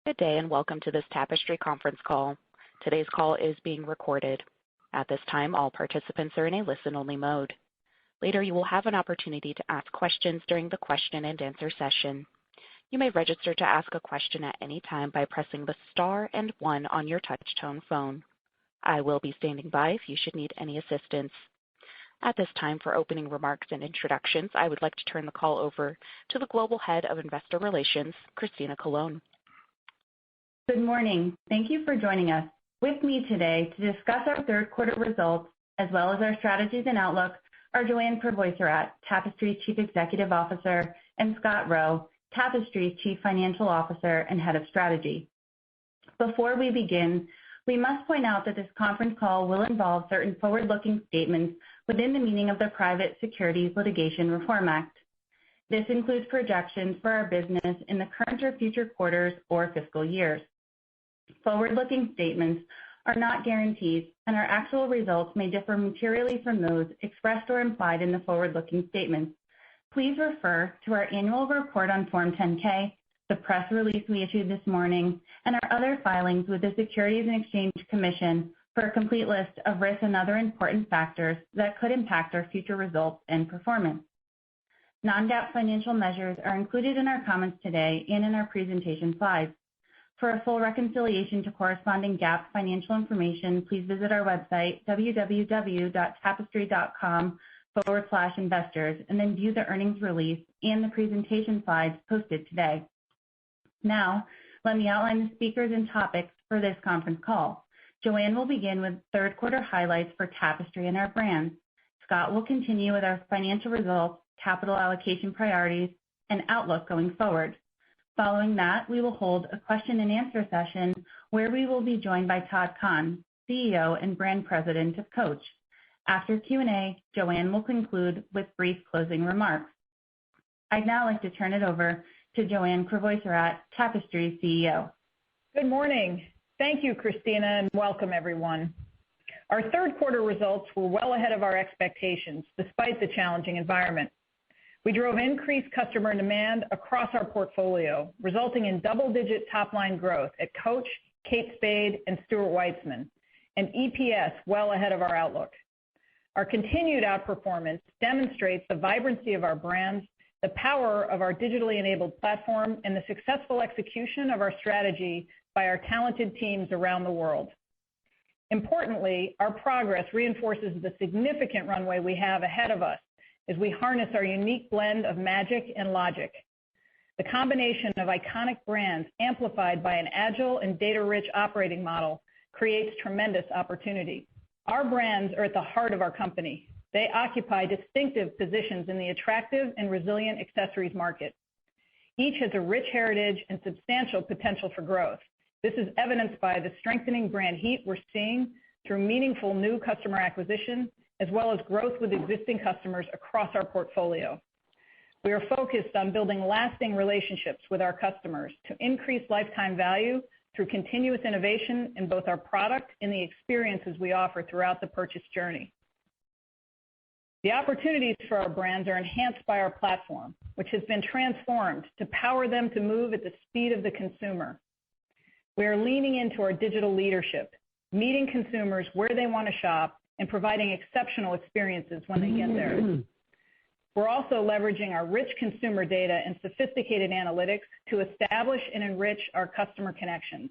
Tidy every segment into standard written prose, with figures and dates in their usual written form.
Good day and welcome to this Tapestry conference call. Today's call is being recorded. At this time, all participants are in a listen-only mode. Later, you will have an opportunity to ask questions during the question and answer session. You may register to ask a question at any time by pressing the star and 1 on your touch-tone phone. I will be standing by if you should need any assistance. At this time, for opening remarks and introductions, I would like to turn the call over to the Global Head of Investor Relations, Christina Colon. Good morning. Thank you for joining us. With me today to discuss our third quarter results, as well as our strategies and outlook, are Joanne Crevoiserat, Tapestry's Chief Executive Officer, and Scott Roe, Tapestry's Chief Financial Officer and Head of Strategy. Before we begin, we must point out that this conference call will involve certain forward-looking statements within the meaning of the Private Securities Litigation Reform Act. This includes projections for our business in the current or future quarters or fiscal years. Forward-looking statements are not guarantees, and our actual results may differ materially from those expressed or implied in the forward-looking statements. Please refer to our annual report on Form 10-K, the press release we issued this morning, and our other filings with the Securities and Exchange Commission for a complete list of risks and other important factors that could impact our future results and performance. Non-GAAP financial measures are included in our comments today and in our presentation slides. For a full reconciliation to corresponding GAAP financial information, please visit our website, www.tapestry.com/investors, and then view the earnings release and the presentation slides posted today. Now, let me outline the speakers and topics for this conference call. Joanne will begin with third quarter highlights for Tapestry and our brands. Scott will continue with our financial results, capital allocation priorities, and outlook going forward. Following that, we will hold a question and answer session where we will be joined by Todd Kahn, CEO and Brand President of Coach. After Q&A, Joanne will conclude with brief closing remarks. I'd now like to turn it over to Joanne Crevoiserat, Tapestry's CEO. Good morning. Thank you, Christina, and welcome everyone. Our third quarter results were well ahead of our expectations despite the challenging environment. We drove increased customer demand across our portfolio, resulting in double-digit top-line growth at Coach, Kate Spade, and Stuart Weitzman, and EPS well ahead of our outlook. Our continued outperformance demonstrates the vibrancy of our brands, the power of our digitally enabled platform, and the successful execution of our strategy by our talented teams around the world. Importantly, our progress reinforces the significant runway we have ahead of us as we harness our unique blend of magic and logic. The combination of iconic brands amplified by an agile and data-rich operating model creates tremendous opportunity. Our brands are at the heart of our company. They occupy distinctive positions in the attractive and resilient accessories market. Each has a rich heritage and substantial potential for growth. This is evidenced by the strengthening brand heat we're seeing through meaningful new customer acquisition, as well as growth with existing customers across our portfolio. We are focused on building lasting relationships with our customers to increase lifetime value through continuous innovation in both our product and the experiences we offer throughout the purchase journey. The opportunities for our brands are enhanced by our platform, which has been transformed to power them to move at the speed of the consumer. We are leaning into our digital leadership, meeting consumers where they want to shop, and providing exceptional experiences when they get there. We're also leveraging our rich consumer data and sophisticated analytics to establish and enrich our customer connections,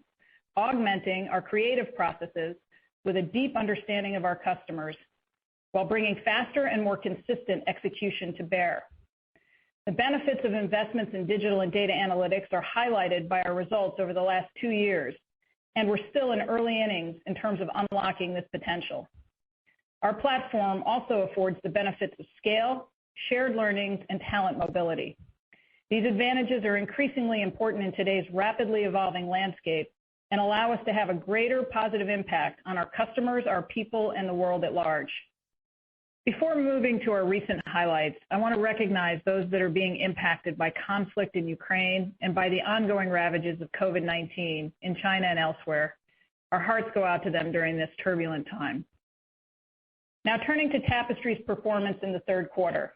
augmenting our creative processes with a deep understanding of our customers, while bringing faster and more consistent execution to bear. The benefits of investments in digital and data analytics are highlighted by our results over the last 2 years, and we're still in early innings in terms of unlocking this potential. Our platform also affords the benefits of scale, shared learnings, and talent mobility. These advantages are increasingly important in today's rapidly evolving landscape and allow us to have a greater positive impact on our customers, our people, and the world at large. Before moving to our recent highlights, I want to recognize those that are being impacted by conflict in Ukraine and by the ongoing ravages of COVID-19 in China and elsewhere. Our hearts go out to them during this turbulent time. Now turning to Tapestry's performance in the third quarter.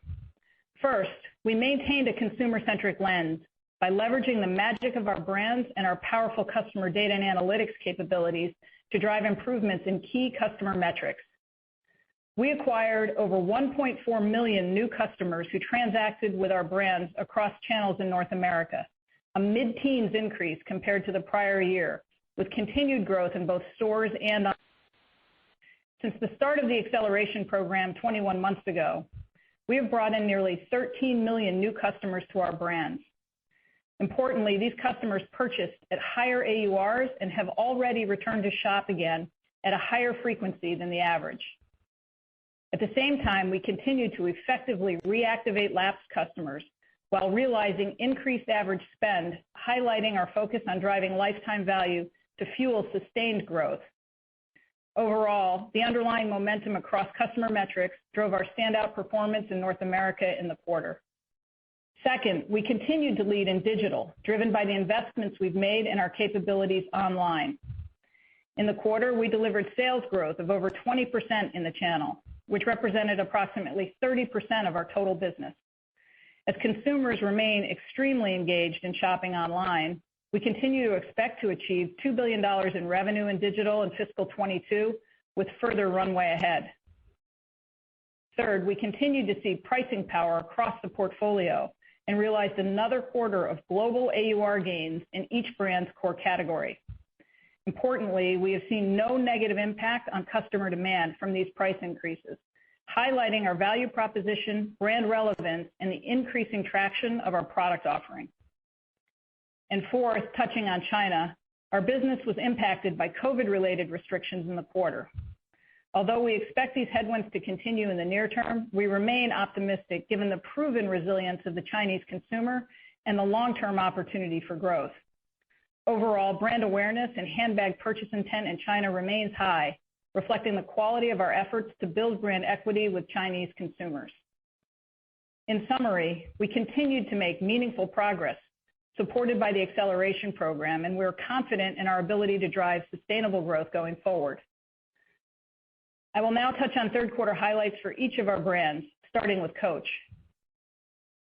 First, we maintained a consumer-centric lens by leveraging the magic of our brands and our powerful customer data and analytics capabilities to drive improvements in key customer metrics. We acquired over 1.4 million new customers who transacted with our brands across channels in North America, a mid-teens increase compared to the prior year, with continued growth in both stores and online. Since the start of the Acceleration program 21 months ago, we have brought in nearly 13 million new customers to our brands. Importantly, these customers purchased at higher AURs and have already returned to shop again at a higher frequency than the average. At the same time, we continue to effectively reactivate lapsed customers while realizing increased average spend, highlighting our focus on driving lifetime value to fuel sustained growth. Overall, the underlying momentum across customer metrics drove our standout performance in North America in the quarter. Second, we continued to lead in digital, driven by the investments we've made in our capabilities online. In the quarter, we delivered sales growth of over 20% in the channel, which represented approximately 30% of our total business. As consumers remain extremely engaged in shopping online, we continue to expect to achieve $2 billion in revenue in digital in fiscal 22, with further runway ahead. Third, we continued to see pricing power across the portfolio and realized another quarter of global AUR gains in each brand's core category. Importantly, we have seen no negative impact on customer demand from these price increases, highlighting our value proposition, brand relevance, and the increasing traction of our product offering. And fourth, touching on China, our business was impacted by COVID-related restrictions in the quarter. Although we expect these headwinds to continue in the near term, we remain optimistic given the proven resilience of the Chinese consumer and the long-term opportunity for growth. Overall, brand awareness and handbag purchase intent in China remains high, reflecting the quality of our efforts to build brand equity with Chinese consumers. In summary, we continued to make meaningful progress, supported by the Acceleration program, and we're confident in our ability to drive sustainable growth going forward. I will now touch on third quarter highlights for each of our brands, starting with Coach.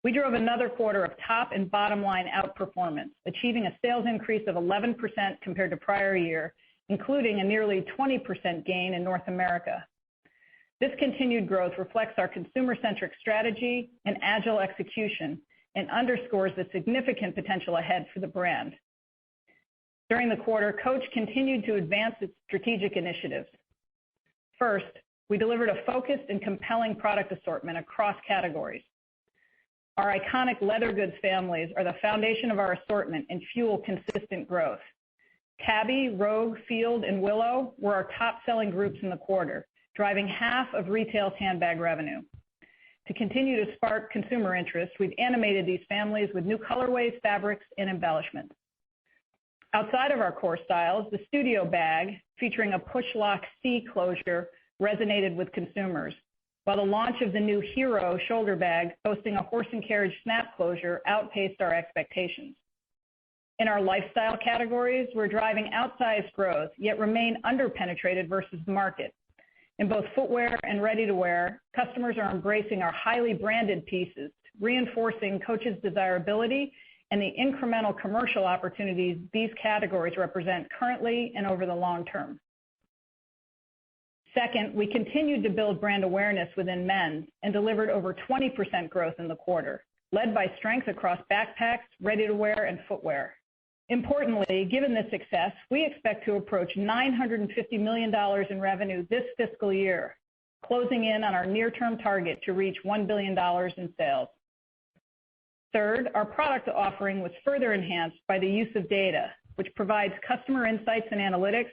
We drove another quarter of top and bottom line outperformance, achieving a sales increase of 11% compared to prior year, including a nearly 20% gain in North America. This continued growth reflects our consumer-centric strategy and agile execution and underscores the significant potential ahead for the brand. During the quarter, Coach continued to advance its strategic initiatives. First, we delivered a focused and compelling product assortment across categories. Our iconic leather goods families are the foundation of our assortment and fuel consistent growth. Tabby, Rogue, Field, and Willow were our top-selling groups in the quarter, driving half of retail's handbag revenue. To continue to spark consumer interest, we've animated these families with new colorways, fabrics, and embellishments. Outside of our core styles, the Studio bag, featuring a push-lock C closure, resonated with consumers, while the launch of the new Hero shoulder bag, boasting a horse and carriage snap closure, outpaced our expectations. In our lifestyle categories, we're driving outsized growth, yet remain underpenetrated versus the market. In both footwear and ready-to-wear, customers are embracing our highly branded pieces, reinforcing Coach's desirability and the incremental commercial opportunities these categories represent currently and over the long term. Second, we continued to build brand awareness within men's and delivered over 20% growth in the quarter, led by strength across backpacks, ready-to-wear, and footwear. Importantly, given this success, we expect to approach $950 million in revenue this fiscal year, closing in on our near-term target to reach $1 billion in sales. Third, our product offering was further enhanced by the use of data, which provides customer insights and analytics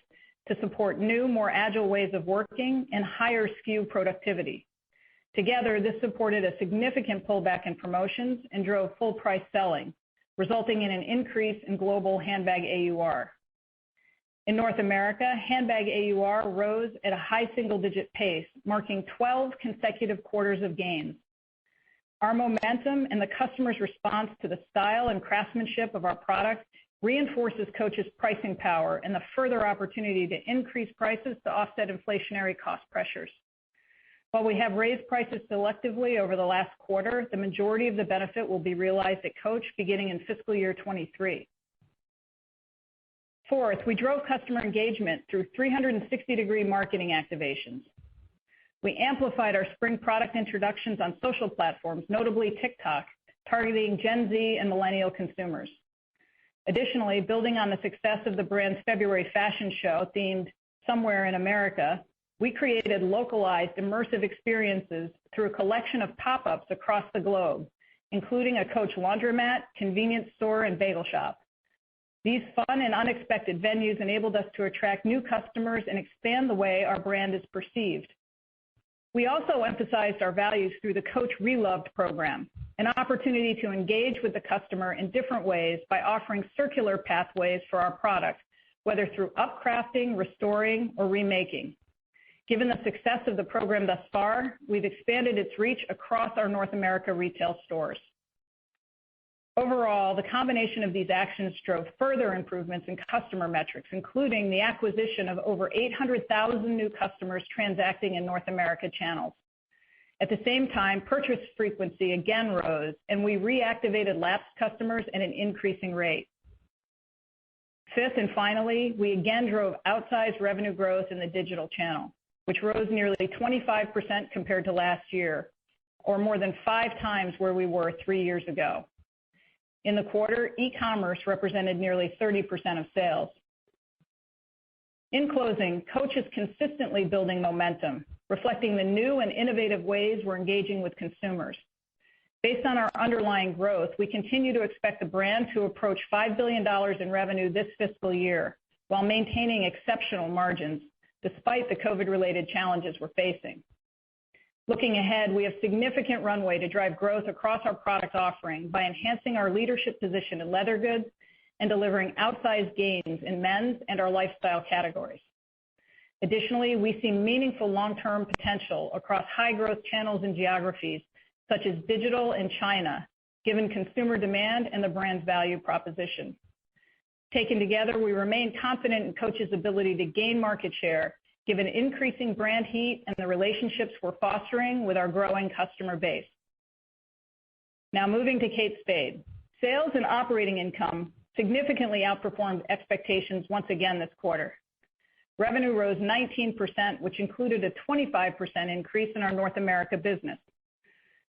to support new, more agile ways of working and higher SKU productivity. Together, this supported a significant pullback in promotions and drove full price selling, resulting in an increase in global handbag AUR. In North America, handbag AUR rose at a high single-digit pace, marking 12 consecutive quarters of gains. Our momentum and the customer's response to the style and craftsmanship of our product reinforces Coach's pricing power and the further opportunity to increase prices to offset inflationary cost pressures. While we have raised prices selectively over the last quarter, the majority of the benefit will be realized at Coach beginning in fiscal year 23. Fourth, we drove customer engagement through 360-degree marketing activations. We amplified our spring product introductions on social platforms, notably TikTok, targeting Gen Z and millennial consumers. Additionally, building on the success of the brand's February fashion show themed Somewhere in America, we created localized immersive experiences through a collection of pop-ups across the globe, including a Coach laundromat, convenience store, and bagel shop. These fun and unexpected venues enabled us to attract new customers and expand the way our brand is perceived. We also emphasized our values through the Coach Reloved program, an opportunity to engage with the customer in different ways by offering circular pathways for our product, whether through upcrafting, restoring, or remaking. Given the success of the program thus far, we've expanded its reach across our North America retail stores. Overall, the combination of these actions drove further improvements in customer metrics, including the acquisition of over 800,000 new customers transacting in North America channels. At the same time, purchase frequency again rose, and we reactivated lapsed customers at an increasing rate. Fifth, and finally, we again drove outsized revenue growth in the digital channel, which rose nearly 25% compared to last year, or more than 5 times where we were 3 years ago. In the quarter, e-commerce represented nearly 30% of sales. In closing, Coach is consistently building momentum, reflecting the new and innovative ways we're engaging with consumers. Based on our underlying growth, we continue to expect the brand to approach $5 billion in revenue this fiscal year, while maintaining exceptional margins, despite the COVID-related challenges we're facing. Looking ahead, we have significant runway to drive growth across our product offering by enhancing our leadership position in leather goods and delivering outsized gains in men's and our lifestyle categories. Additionally, we see meaningful long-term potential across high-growth channels and geographies, such as digital and China, given consumer demand and the brand's value proposition. Taken together, we remain confident in Coach's ability to gain market share, given increasing brand heat and the relationships we're fostering with our growing customer base. Now moving to Kate Spade. Sales and operating income significantly outperformed expectations once again this quarter. Revenue rose 19%, which included a 25% increase in our North America business.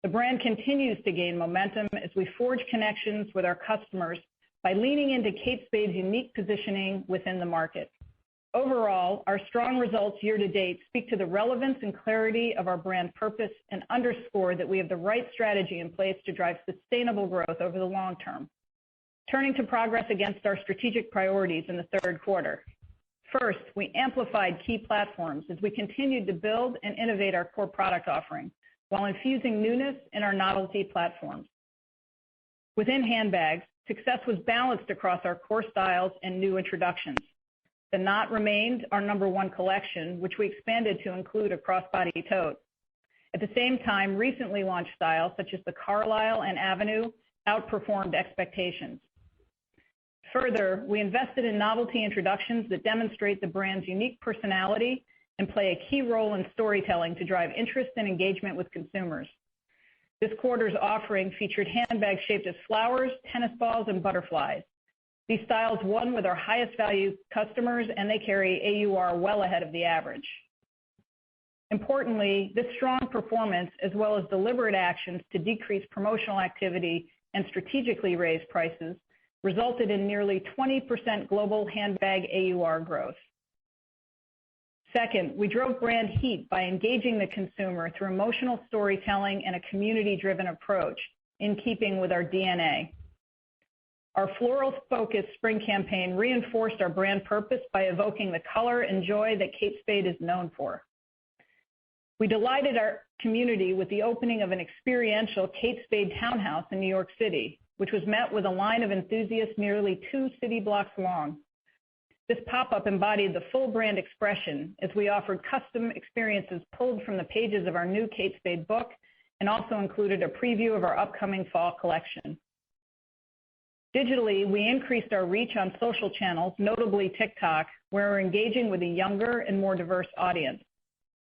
The brand continues to gain momentum as we forge connections with our customers by leaning into Kate Spade's unique positioning within the market. Overall, our strong results year to date speak to the relevance and clarity of our brand purpose and underscore that we have the right strategy in place to drive sustainable growth over the long term. Turning to progress against our strategic priorities in the third quarter. First, we amplified key platforms as we continued to build and innovate our core product offering, while infusing newness in our novelty platforms. Within handbags, success was balanced across our core styles and new introductions. The Knot remained our #1 collection, which we expanded to include a crossbody tote. At the same time, recently launched styles such as the Carlisle and Avenue outperformed expectations. Further, we invested in novelty introductions that demonstrate the brand's unique personality and play a key role in storytelling to drive interest and engagement with consumers. This quarter's offering featured handbags shaped as flowers, tennis balls, and butterflies. These styles won with our highest value customers, and they carry AUR well ahead of the average. Importantly, this strong performance, as well as deliberate actions to decrease promotional activity and strategically raise prices, resulted in nearly 20% global handbag AUR growth. Second, we drove brand heat by engaging the consumer through emotional storytelling and a community-driven approach, in keeping with our DNA. Our floral-focused spring campaign reinforced our brand purpose by evoking the color and joy that Kate Spade is known for. We delighted our community with the opening of an experiential Kate Spade townhouse in New York City, which was met with a line of enthusiasts nearly 2 city blocks long. This pop-up embodied the full brand expression as we offered custom experiences pulled from the pages of our new Kate Spade book and also included a preview of our upcoming fall collection. Digitally, we increased our reach on social channels, notably TikTok, where we're engaging with a younger and more diverse audience.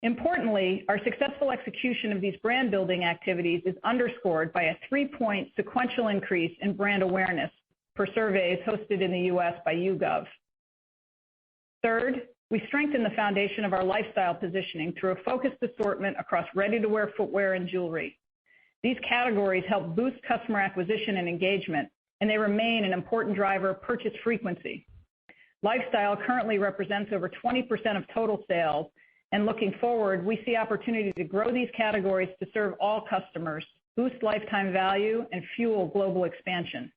Importantly, our successful execution of these brand-building activities is underscored by a 3-point sequential increase in brand awareness per surveys hosted in the U.S. by YouGov. Third, we strengthen the foundation of our lifestyle positioning through a focused assortment across ready-to-wear footwear and jewelry. These categories help boost customer acquisition and engagement, and they remain an important driver of purchase frequency. Lifestyle currently represents over 20% of total sales, and looking forward, we see opportunity to grow these categories to serve all customers, boost lifetime value, and fuel global expansion.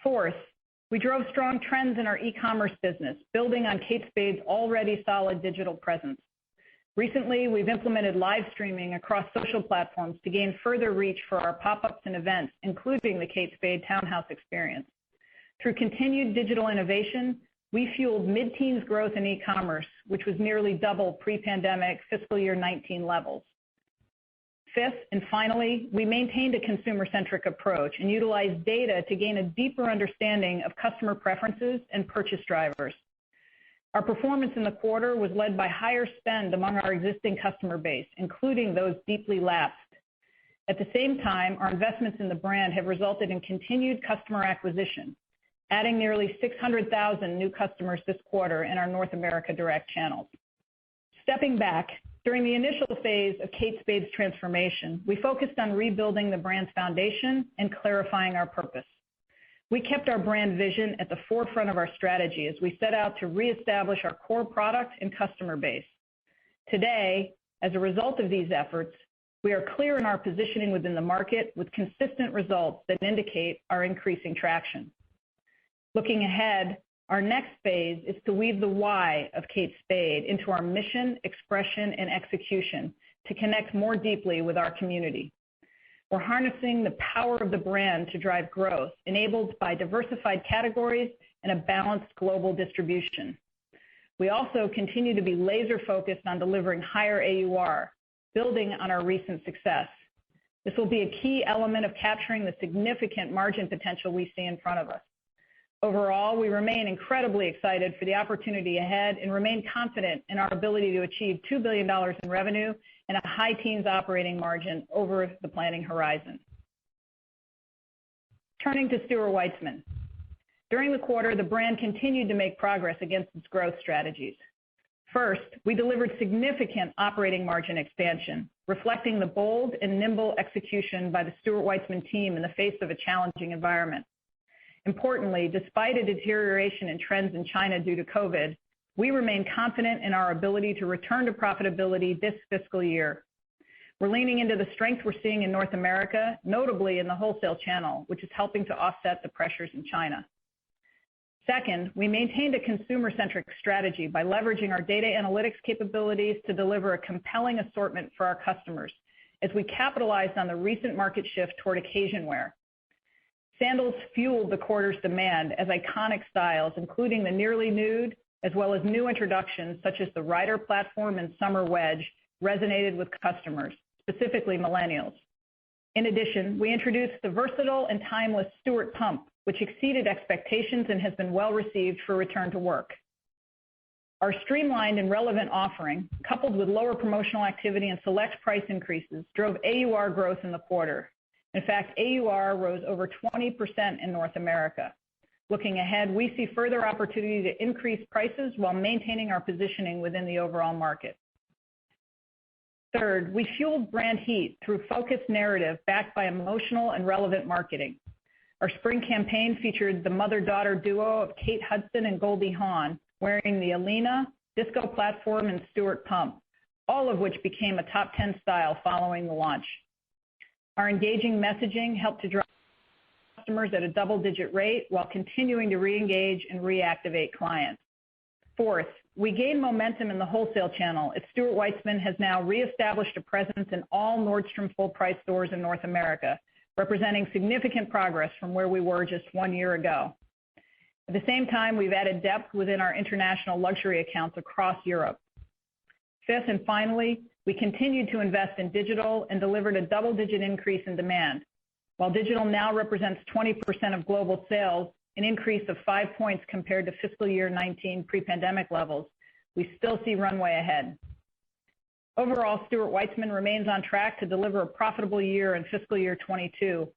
Fourth, we drove strong trends in our e-commerce business, building on Kate Spade's already solid digital presence. Recently, we've implemented live streaming across social platforms to gain further reach for our pop-ups and events, including the Kate Spade Townhouse experience. Through continued digital innovation, we fueled mid-teens growth in e-commerce, which was nearly double pre-pandemic fiscal year 19 levels. Fifth, and finally, we maintained a consumer-centric approach and utilized data to gain a deeper understanding of customer preferences and purchase drivers. Our performance in the quarter was led by higher spend among our existing customer base, including those deeply lapsed. At the same time, our investments in the brand have resulted in continued customer acquisition, adding nearly 600,000 new customers this quarter in our North America direct channels. Stepping back, during the initial phase of Kate Spade's transformation, we focused on rebuilding the brand's foundation and clarifying our purpose. We kept our brand vision at the forefront of our strategy as we set out to reestablish our core product and customer base. Today, as a result of these efforts, we are clear in our positioning within the market with consistent results that indicate our increasing traction. Looking ahead, our next phase is to weave the why of Kate Spade into our mission, expression, and execution to connect more deeply with our community. We're harnessing the power of the brand to drive growth, enabled by diversified categories and a balanced global distribution. We also continue to be laser-focused on delivering higher AUR, building on our recent success. This will be a key element of capturing the significant margin potential we see in front of us. Overall, we remain incredibly excited for the opportunity ahead and remain confident in our ability to achieve $2 billion in revenue and a high teens operating margin over the planning horizon. Turning to Stuart Weitzman. During the quarter, the brand continued to make progress against its growth strategies. First, we delivered significant operating margin expansion, reflecting the bold and nimble execution by the Stuart Weitzman team in the face of a challenging environment. Importantly, despite a deterioration in trends in China due to COVID, we remain confident in our ability to return to profitability this fiscal year. We're leaning into the strength we're seeing in North America, notably in the wholesale channel, which is helping to offset the pressures in China. Second, we maintained a consumer-centric strategy by leveraging our data analytics capabilities to deliver a compelling assortment for our customers as we capitalized on the recent market shift toward occasion wear. Sandals fueled the quarter's demand as iconic styles, including the nearly nude, as well as new introductions such as the Rider platform and Summer Wedge, resonated with customers, specifically millennials. In addition, we introduced the versatile and timeless Stuart Pump, which exceeded expectations and has been well received for return to work. Our streamlined and relevant offering, coupled with lower promotional activity and select price increases, drove AUR growth in the quarter. In fact, AUR rose over 20% in North America. Looking ahead, we see further opportunity to increase prices while maintaining our positioning within the overall market. Third, we fueled brand heat through focused narrative backed by emotional and relevant marketing. Our spring campaign featured the mother-daughter duo of Kate Hudson and Goldie Hawn wearing the Alina, Disco platform, and Stuart Pump, all of which became a top 10 style following the launch. Our engaging messaging helped to drive customers at a double-digit rate while continuing to re-engage and reactivate clients. Fourth, we gained momentum in the wholesale channel as Stuart Weitzman has now reestablished a presence in all Nordstrom full-price stores in North America, representing significant progress from where we were just 1 year ago. At the same time, we've added depth within our international luxury accounts across Europe. Fifth, and finally, we continued to invest in digital and delivered a double-digit increase in demand. While digital now represents 20% of global sales, an increase of 5 points compared to fiscal year 19 pre-pandemic levels, we still see runway ahead. Overall, Stuart Weitzman remains on track to deliver a profitable year in fiscal year 22,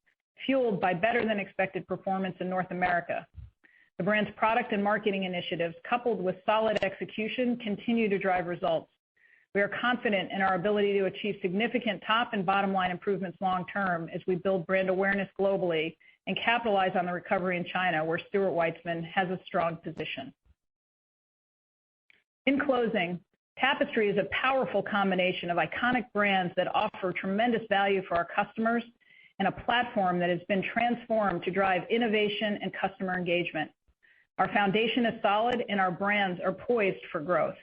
fueled by better than expected performance in North America. The brand's product and marketing initiatives, coupled with solid execution, continue to drive results. We are confident in our ability to achieve significant top and bottom line improvements long term as we build brand awareness globally and capitalize on the recovery in China, where Stuart Weitzman has a strong position. In closing, Tapestry is a powerful combination of iconic brands that offer tremendous value for our customers and a platform that has been transformed to drive innovation and customer engagement. Our foundation is solid and our brands are poised for growth.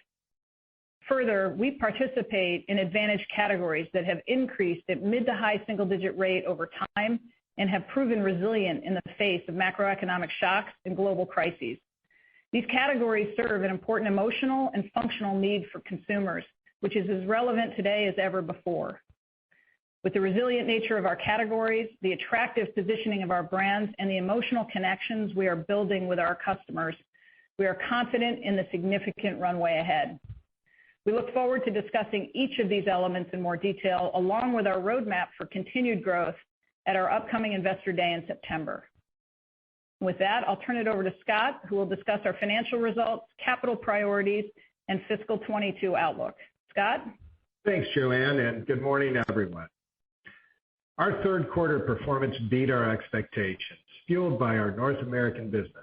Further, we participate in advantaged categories that have increased at mid to high single-digit rate over time and have proven resilient in the face of macroeconomic shocks and global crises. These categories serve an important emotional and functional need for consumers, which is as relevant today as ever before. With the resilient nature of our categories, the attractive positioning of our brands, and the emotional connections we are building with our customers, we are confident in the significant runway ahead. We look forward to discussing each of these elements in more detail, along with our roadmap for continued growth at our upcoming Investor Day in September. With that, I'll turn it over to Scott, who will discuss our financial results, capital priorities, and fiscal 22 outlook. Scott? Thanks, Joanne, and good morning, everyone. Our third quarter performance beat our expectations, fueled by our North American business.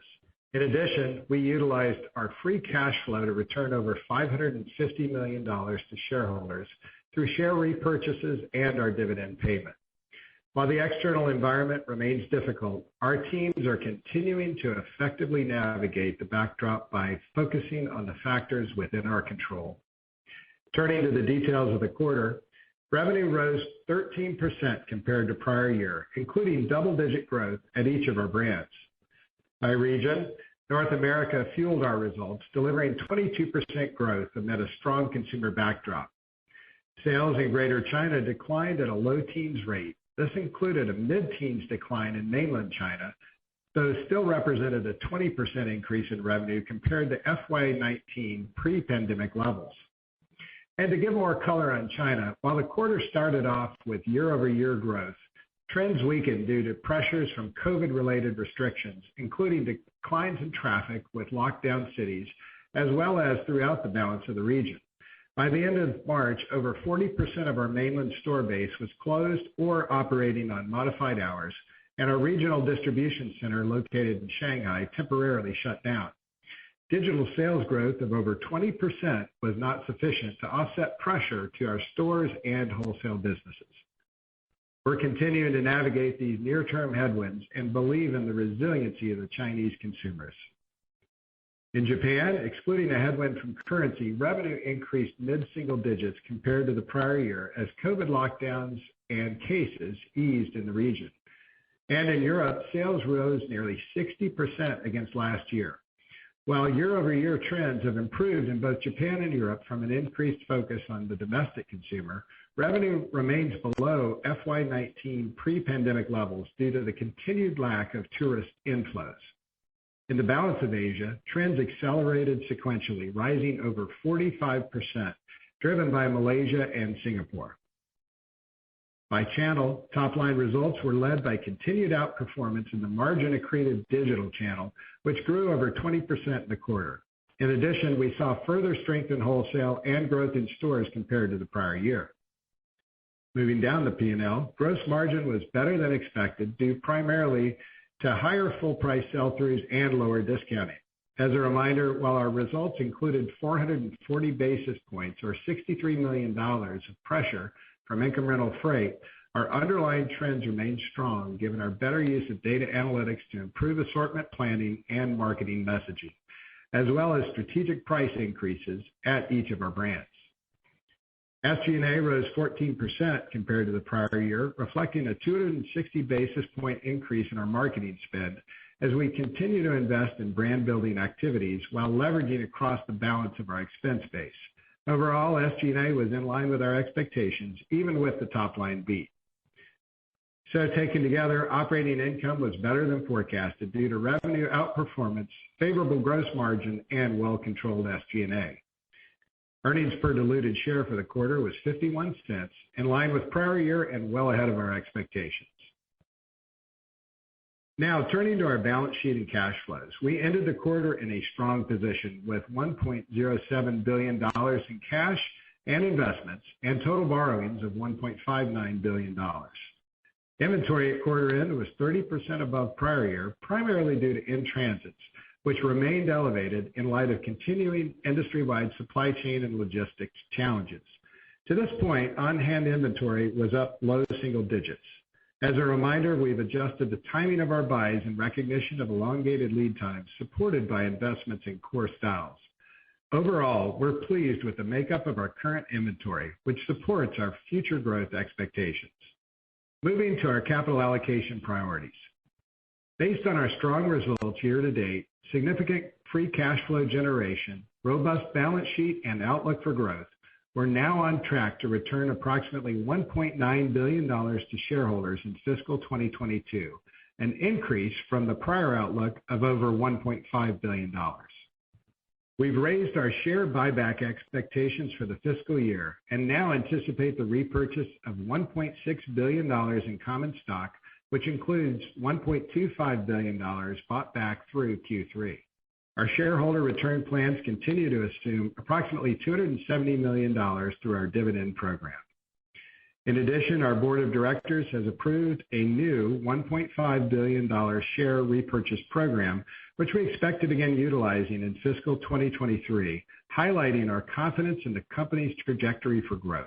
In addition, we utilized our free cash flow to return over $550 million to shareholders through share repurchases and our dividend payment. While the external environment remains difficult, our teams are continuing to effectively navigate the backdrop by focusing on the factors within our control. Turning to the details of the quarter, revenue rose 13% compared to prior year, including double-digit growth at each of our brands. By region, North America fueled our results, delivering 22% growth amid a strong consumer backdrop. Sales in Greater China declined at a low teens rate. This included a mid-teens decline in mainland China, though still represented a 20% increase in revenue compared to FY19 pre-pandemic levels. And to give more color on China, while the quarter started off with year-over-year growth, trends weakened due to pressures from COVID-related restrictions, including declines in traffic with lockdown cities, as well as throughout the balance of the region. By the end of March, over 40% of our mainland store base was closed or operating on modified hours, and our regional distribution center located in Shanghai temporarily shut down. Digital sales growth of over 20% was not sufficient to offset pressure to our stores and wholesale businesses. We're continuing to navigate these near-term headwinds and believe in the resiliency of the Chinese consumers. In Japan, excluding a headwind from currency, revenue increased mid-single digits compared to the prior year as COVID lockdowns and cases eased in the region. And in Europe, sales rose nearly 60% against last year. While year-over-year trends have improved in both Japan and Europe from an increased focus on the domestic consumer, revenue remains below FY19 pre-pandemic levels due to the continued lack of tourist inflows. In the balance of Asia, trends accelerated sequentially, rising over 45%, driven by Malaysia and Singapore. By channel, top-line results were led by continued outperformance in the margin-accretive digital channel, which grew over 20% in the quarter. In addition, we saw further strength in wholesale and growth in stores compared to the prior year. Moving down the P&L, gross margin was better than expected due primarily to higher full-price sell-throughs and lower discounting. As a reminder, while our results included 440 basis points or $63 million of pressure from incremental freight, our underlying trends remain strong given our better use of data analytics to improve assortment planning and marketing messaging, as well as strategic price increases at each of our brands. SG&A rose 14% compared to the prior year, reflecting a 260 basis point increase in our marketing spend as we continue to invest in brand-building activities while leveraging across the balance of our expense base. Overall, SG&A was in line with our expectations, even with the top-line beat. So taken together, operating income was better than forecasted due to revenue outperformance, favorable gross margin, and well-controlled SG&A. Earnings per diluted share for the quarter was 51 cents, in line with prior year and well ahead of our expectations. Now, turning to our balance sheet and cash flows. We ended the quarter in a strong position with $1.07 billion in cash and investments and total borrowings of $1.59 billion. Inventory at quarter end was 30% above prior year, primarily due to in-transits, which remained elevated in light of continuing industry-wide supply chain and logistics challenges. To this point, on-hand inventory was up low single digits. As a reminder, we've adjusted the timing of our buys in recognition of elongated lead times supported by investments in core styles. Overall, we're pleased with the makeup of our current inventory, which supports our future growth expectations. Moving to our capital allocation priorities. Based on our strong results year to date, significant free cash flow generation, robust balance sheet, and outlook for growth, we're now on track to return approximately $1.9 billion to shareholders in fiscal 2022, an increase from the prior outlook of over $1.5 billion. We've raised our share buyback expectations for the fiscal year and now anticipate the repurchase of $1.6 billion in common stock, which includes $1.25 billion bought back through Q3. Our shareholder return plans continue to assume approximately $270 million through our dividend program. In addition, our board of directors has approved a new $1.5 billion share repurchase program, which we expect to begin utilizing in fiscal 2023, highlighting our confidence in the company's trajectory for growth.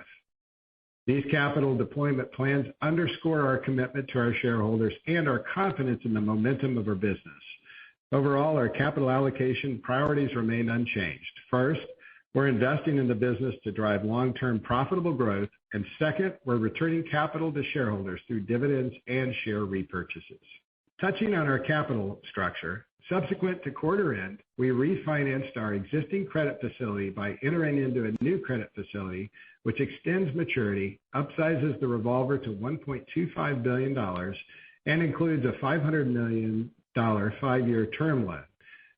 These capital deployment plans underscore our commitment to our shareholders and our confidence in the momentum of our business. Overall, our capital allocation priorities remain unchanged. First, we're investing in the business to drive long-term profitable growth, and second, we're returning capital to shareholders through dividends and share repurchases. Touching on our capital structure, subsequent to quarter end, we refinanced our existing credit facility by entering into a new credit facility, which extends maturity, upsizes the revolver to $1.25 billion, and includes a $500 million 5-year term loan.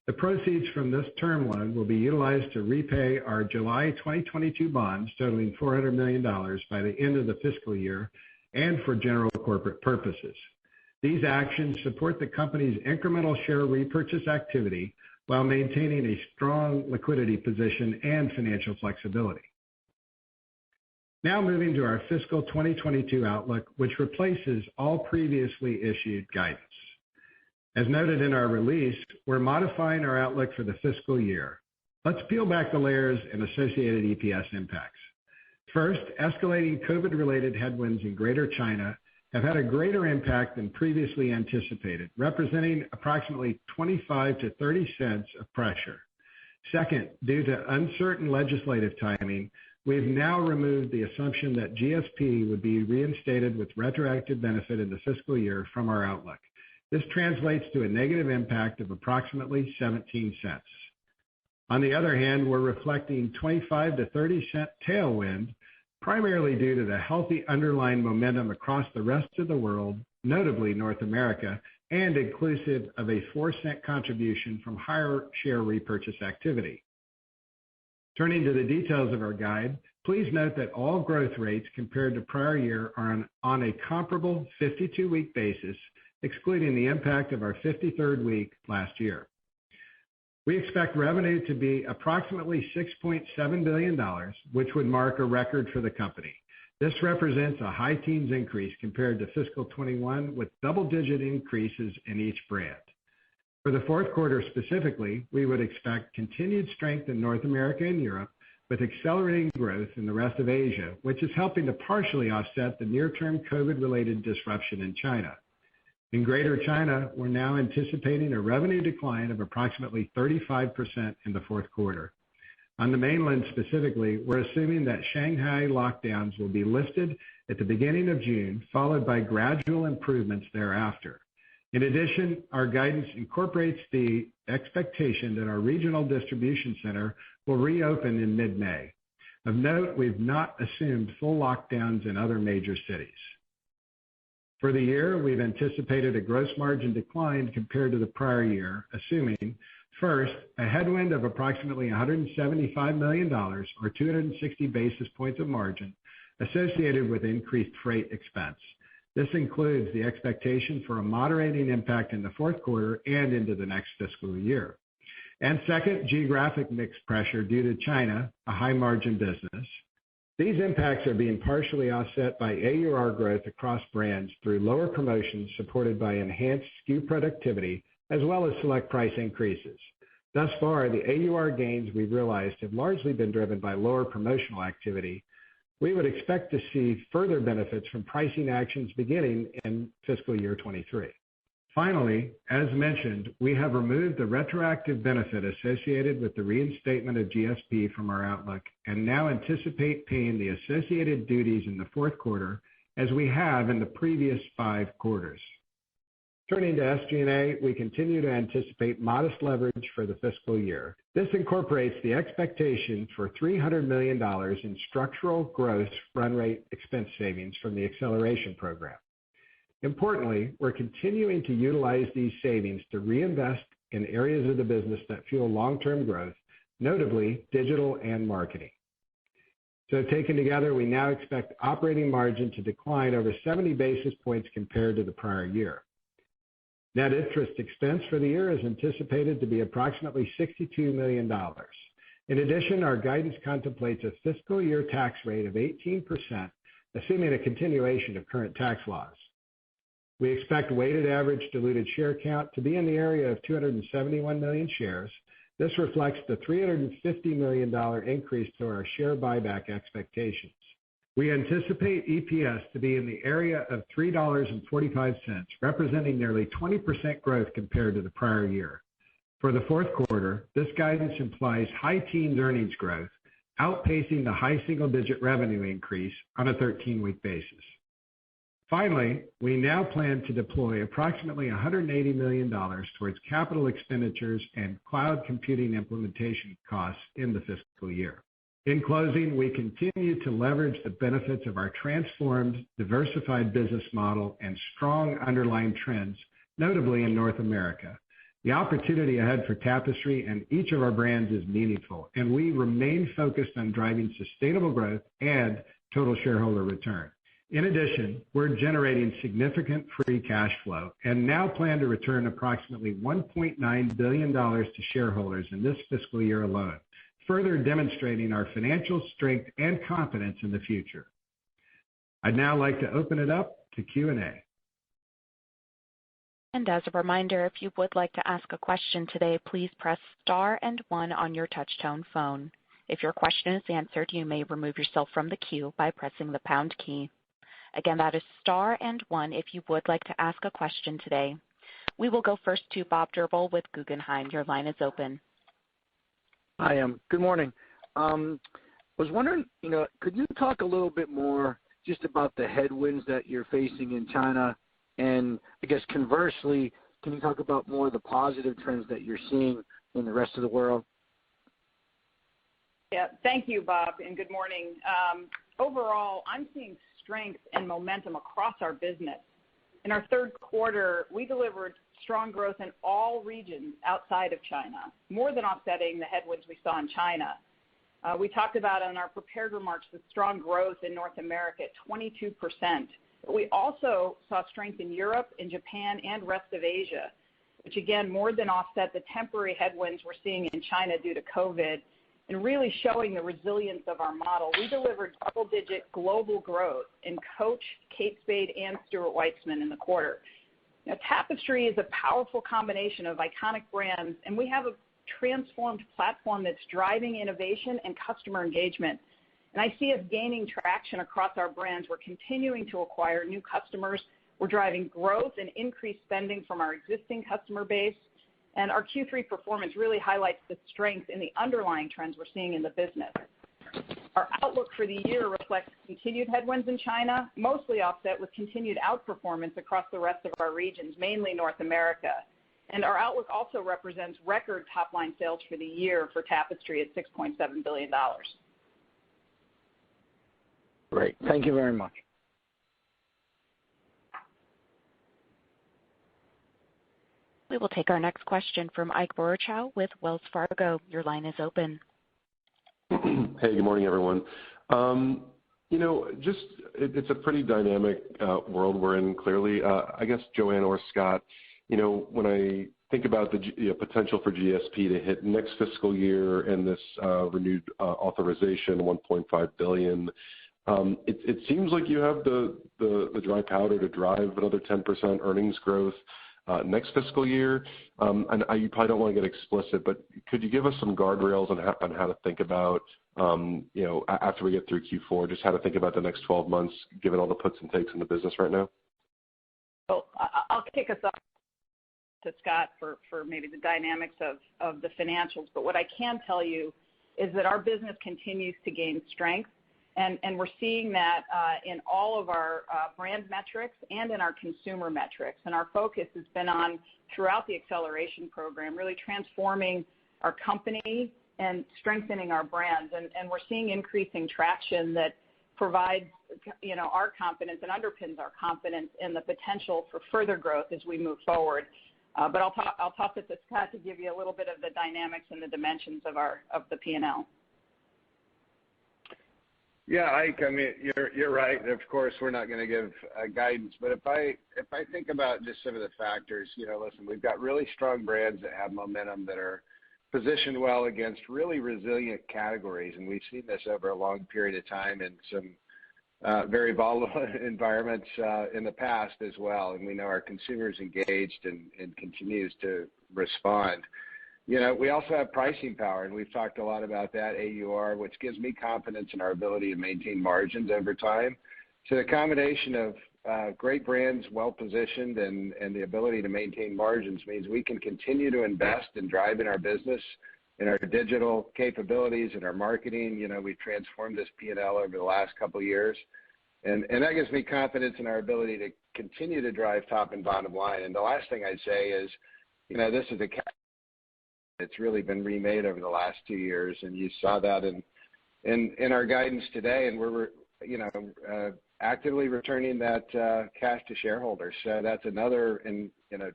The proceeds from this term loan will be utilized to repay our July 2022 bonds totaling $400 million by the end of the fiscal year and for general corporate purposes. These actions support the company's incremental share repurchase activity while maintaining a strong liquidity position and financial flexibility. Now moving to our fiscal 2022 outlook, which replaces all previously issued guidance. As noted in our release, we're modifying our outlook for the fiscal year. Let's peel back the layers and associated EPS impacts. First, escalating COVID-related headwinds in Greater China have had a greater impact than previously anticipated, representing approximately 25 to 30 cents of pressure. Second, due to uncertain legislative timing, we've now removed the assumption that GSP would be reinstated with retroactive benefit in the fiscal year from our outlook. This translates to a negative impact of approximately 17 cents. On the other hand, we're reflecting 25 to 30 cent tailwind, primarily due to the healthy underlying momentum across the rest of the world, notably North America, and inclusive of a 4-cent contribution from higher share repurchase activity. Turning to the details of our guide, please note that all growth rates compared to prior year are on a comparable 52-week basis, excluding the impact of our 53rd week last year. We expect revenue to be approximately $6.7 billion, which would mark a record for the company. This represents a high teens increase compared to fiscal 21, with double-digit increases in each brand. For the fourth quarter specifically, we would expect continued strength in North America and Europe, with accelerating growth in the rest of Asia, which is helping to partially offset the near-term COVID-related disruption in China. In Greater China, we're now anticipating a revenue decline of approximately 35% in the fourth quarter. On the mainland specifically, we're assuming that Shanghai lockdowns will be lifted at the beginning of June, followed by gradual improvements thereafter. In addition, our guidance incorporates the expectation that our regional distribution center will reopen in mid-May. Of note, we've not assumed full lockdowns in other major cities. For the year, we've anticipated a gross margin decline compared to the prior year, assuming First, a headwind of approximately $175 million, or 260 basis points of margin, associated with increased freight expense. This includes the expectation for a moderating impact in the fourth quarter and into the next fiscal year. And second, geographic mix pressure due to China, a high-margin business. These impacts are being partially offset by AUR growth across brands through lower promotions supported by enhanced SKU productivity, as well as select price increases. Thus far, the AUR gains we've realized have largely been driven by lower promotional activity. We would expect to see further benefits from pricing actions beginning in fiscal year 23. Finally, as mentioned, we have removed the retroactive benefit associated with the reinstatement of GSP from our outlook and now anticipate paying the associated duties in the fourth quarter as we have in the previous 5 quarters. Turning to SG&A, we continue to anticipate modest leverage for the fiscal year. This incorporates the expectation for $300 million in structural gross run rate expense savings from the Acceleration Program. Importantly, we're continuing to utilize these savings to reinvest in areas of the business that fuel long-term growth, notably digital and marketing. So taken together, we now expect operating margin to decline over 70 basis points compared to the prior year. Net interest expense for the year is anticipated to be approximately $62 million. In addition, our guidance contemplates a fiscal year tax rate of 18%, assuming a continuation of current tax laws. We expect weighted average diluted share count to be in the area of 271 million shares. This reflects the $350 million increase to our share buyback expectations. We anticipate EPS to be in the area of $3.45, representing nearly 20% growth compared to the prior year. For the fourth quarter, this guidance implies high teens earnings growth, outpacing the high single-digit revenue increase on a 13-week basis. Finally, we now plan to deploy approximately $180 million towards capital expenditures and cloud computing implementation costs in the fiscal year. In closing, we continue to leverage the benefits of our transformed, diversified business model and strong underlying trends, notably in North America. The opportunity ahead for Tapestry and each of our brands is meaningful, and we remain focused on driving sustainable growth and total shareholder return. In addition, we're generating significant free cash flow and now plan to return approximately $1.9 billion to shareholders in this fiscal year alone, further demonstrating our financial strength and confidence in the future. I'd now like to open it up to Q&A. And as a reminder, if you would like to ask a question today, please press star and 1 on your touch-tone phone. If your question is answered, you may remove yourself from the queue by pressing the pound key. Again, that is star and 1 if you would like to ask a question today. We will go first to Bob Drbul with Guggenheim. Your line is open. Hi, good morning. Was wondering, could you talk a little bit more just about the headwinds that you're facing in China? And I guess conversely, can you talk about more of the positive trends that you're seeing in the rest of the world? Yeah, thank you, Bob, and good morning. Overall, I'm seeing strength and momentum across our business. In our third quarter, we delivered strong growth in all regions outside of China, more than offsetting the headwinds we saw in China. We talked about in our prepared remarks the strong growth in North America at 22%. But we also saw strength in Europe, in Japan, and rest of Asia, which again more than offset the temporary headwinds we're seeing in China due to COVID, and really showing the resilience of our model. We delivered double-digit global growth in Coach, Kate Spade, and Stuart Weitzman in the quarter. Now, Tapestry is a powerful combination of iconic brands, and we have a transformed platform that's driving innovation and customer engagement. And I see us gaining traction across our brands. We're continuing to acquire new customers. We're driving growth and increased spending from our existing customer base. And our Q3 performance really highlights the strength in the underlying trends we're seeing in the business. Our outlook for the year reflects continued headwinds in China, mostly offset with continued outperformance across the rest of our regions, mainly North America. And our outlook also represents record top-line sales for the year for Tapestry at $6.7 billion. Great. Thank you very much. We will take our next question from Ike Boruchow with Wells Fargo. Your line is open. Hey, good morning, everyone. It's a pretty dynamic world we're in, clearly. I guess, Joanne or Scott, when I think about the potential for GSP to hit next fiscal year and this renewed authorization, $1.5 billion, it seems like you have the dry powder to drive another 10% earnings growth next fiscal year. And you probably don't want to get explicit, but could you give us some guardrails on how to think about, after we get through Q4, just how to think about the next 12 months, given all the puts and takes in the business right now? So I'll kick us off to Scott for maybe the dynamics of the financials. But what I can tell you is that our business continues to gain strength. And we're seeing that in all of our brand metrics and in our consumer metrics. And our focus has been on, throughout the Acceleration program, really transforming our company and strengthening our brands. And we're seeing increasing traction that provides, our confidence and underpins our confidence in the potential for further growth as we move forward. But I'll toss it to Scott to give you a little bit of the dynamics and the dimensions of the P&L. Yeah, Ike, I mean, you're right. Of course, we're not going to give guidance, but if I think about just some of the factors, listen, we've got really strong brands that have momentum, that are positioned well against really resilient categories, and we've seen this over a long period of time in some very volatile environments in the past as well. And we know our consumers engaged and continues to respond. We also have pricing power, and we've talked a lot about that, AUR, which gives me confidence in our ability to maintain margins over time. So the combination of great brands, well-positioned, and the ability to maintain margins means we can continue to invest and drive in our business, in our digital capabilities, in our marketing. We've transformed this P&L over the last couple of years. And that gives me confidence in our ability to continue to drive top and bottom line. And the last thing I'd say is, this is a it's really been remade over the last 2 years, and you saw that in our guidance today, and we're actively returning that cash to shareholders. So that's another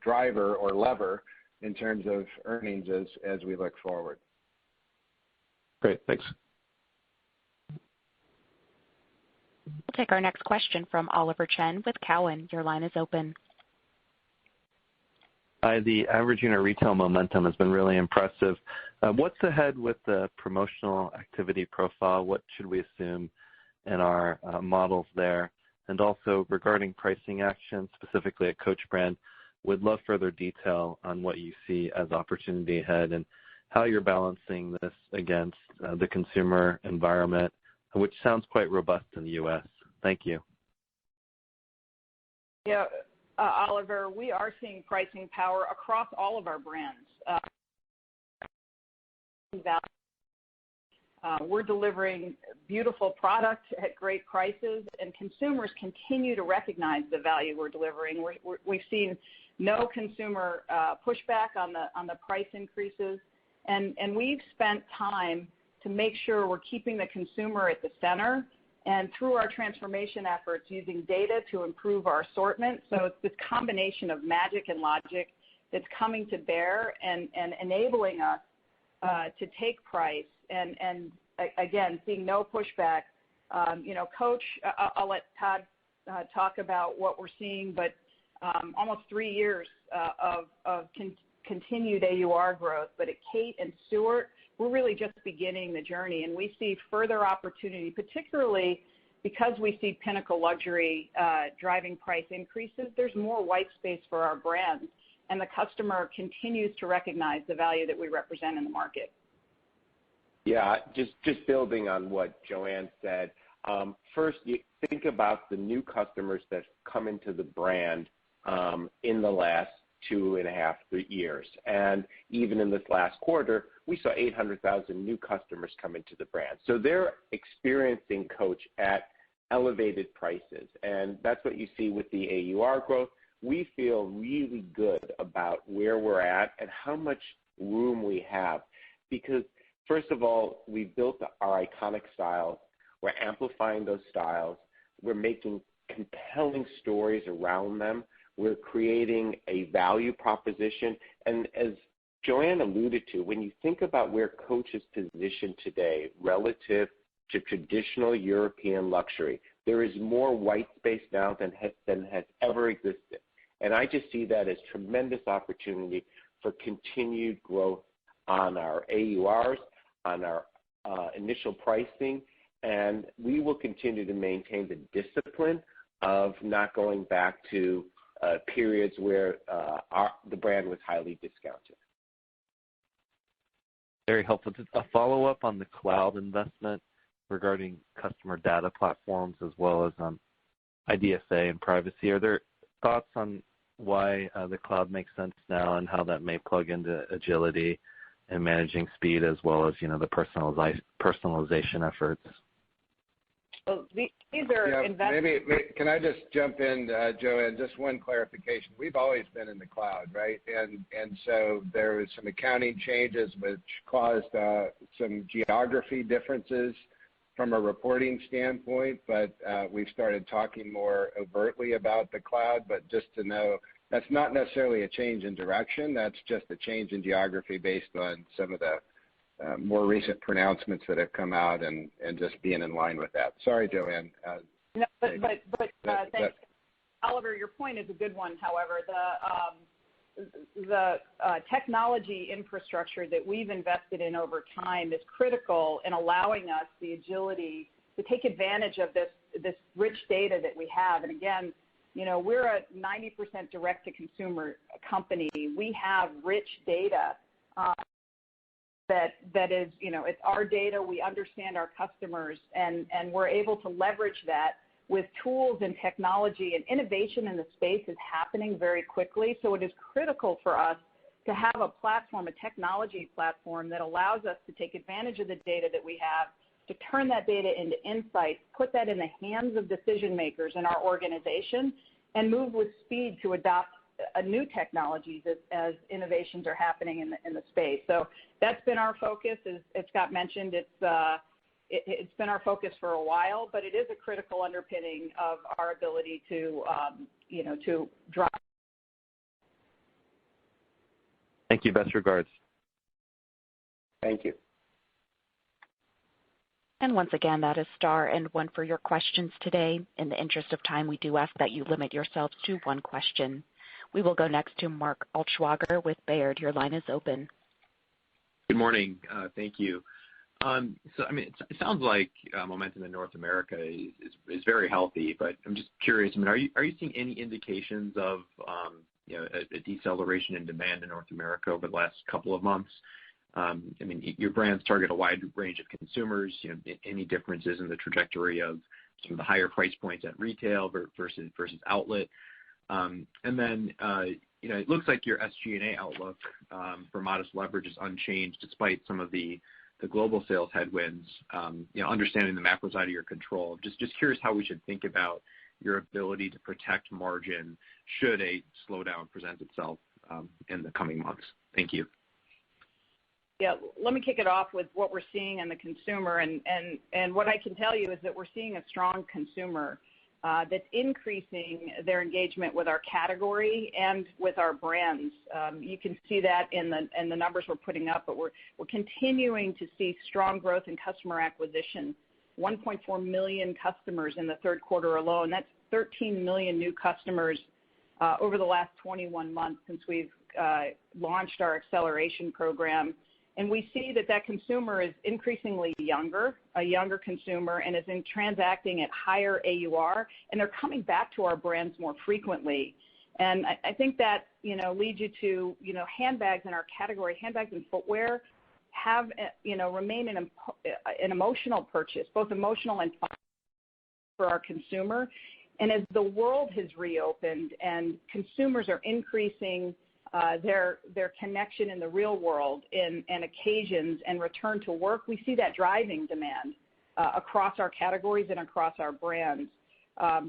driver or lever in terms of earnings as we look forward. Great, thanks. We'll take our next question from Oliver Chen with Cowen. Your line is open. The average unit retail momentum has been really impressive. What's ahead with the promotional activity profile? What should we assume in our models there? And also regarding pricing action, specifically at Coach brand, would love further detail on what you see as opportunity ahead and how you're balancing this against the consumer environment, which sounds quite robust in the U.S. Thank you. Yeah. Oliver, we are seeing pricing power across all of our brands. We're delivering beautiful product at great prices, and consumers continue to recognize the value we're delivering. We've seen no consumer pushback on the price increases, and we've spent time to make sure we're keeping the consumer at the center, and through our transformation efforts, using data to improve our assortment. So it's this combination of magic and logic that's coming to bear and enabling us to take price and again, seeing no pushback. Coach, I'll let Todd talk about what we're seeing, but almost 3 years of continued AUR growth. But at Kate and Stuart, we're really just beginning the journey, and we see further opportunity, particularly because we see pinnacle luxury driving price increases. There's more white space for our brands, and the customer continues to recognize the value that we represent in the market. Yeah, just building on what Joanne said. First, you think about the new customers that come into the brand in the last 2.5 years. And even in this last quarter, we saw 800,000 new customers come into the brand. So they're experiencing Coach at elevated prices. And that's what you see with the AUR growth. We feel really good about where we're at and how much room we have. Because, first of all, we built our iconic styles. We're amplifying those styles. We're making compelling stories around them. We're creating a value proposition. And as Joanne alluded to, when you think about where Coach is positioned today relative to traditional European luxury, there is more white space now than has ever existed. And I just see that as tremendous opportunity for continued growth on our AURs, on our initial pricing, and we will continue to maintain the discipline of not going back to periods where the brand was highly discounted. Very helpful. Just a follow-up on the cloud investment regarding customer data platforms as well as IDFA and privacy. Are there thoughts on why the cloud makes sense now and how that may plug into agility and managing speed as well as, the personalization efforts? Well, these are investments. Maybe can I just jump in, Joanne? Just one clarification. We've always been in the cloud, right? And so there was some accounting changes which caused some geography differences from a reporting standpoint, but we've started talking more overtly about the cloud. But just to know, that's not necessarily a change in direction. That's just a change in geography based on some of the more recent pronouncements that have come out and just being in line with that. Sorry, Joanne. No, but thanks. Oliver, your point is a good one. However, the technology infrastructure that we've invested in over time is critical in allowing us the agility to take advantage of this rich data that we have. And again, we're a 90% direct-to-consumer company. We have rich data that is, it's our data. We understand our customers, and we're able to leverage that with tools and technology, and innovation in the space is happening very quickly. So it is critical for us to have a platform, a technology platform that allows us to take advantage of the data that we have, to turn that data into insights, put that in the hands of decision makers in our organization, and move with speed to adopt new technologies as innovations are happening in the space. So that's been our focus. As Scott mentioned, it's been our focus for a while, but it is a critical underpinning of our ability to drive. Thank you. Best regards. Thank you. And once again, that is star and one for your questions today. In the interest of time, we do ask that you limit yourselves to one question. We will go next to Mark Altschwager with Baird. Your line is open. Good morning. Thank you. It sounds like momentum in North America is very healthy, but I'm just curious. Are you seeing any indications of a deceleration in demand in North America over the last couple of months? Your brands target a wide range of consumers. Any differences in the trajectory of some of the higher price points at retail versus outlet? And then it looks like your SG&A outlook for modest leverage is unchanged despite some of the global sales headwinds. Understanding the macros out of your control. Just curious how we should think about your ability to protect margin should a slowdown present itself in the coming months. Thank you. Yeah, let me kick it off with what we're seeing in the consumer, and what I can tell you is that we're seeing a strong consumer that's increasing their engagement with our category and with our brands. You can see that in the numbers we're putting up, but we're continuing to see strong growth in customer acquisition. 1.4 million customers in the third quarter alone. That's 13 million new customers over the last 21 months since we've launched our acceleration program. And we see that consumer is increasingly a younger consumer, and is transacting at higher AUR, and they're coming back to our brands more frequently. And I think that, leads you to, handbags in our category, handbags and footwear have, remain an emotional purchase, both emotional and fun for our consumer. And as the world has reopened and consumers are increasing their connection in the real world and occasions and return to work, we see that driving demand across our categories and across our brands.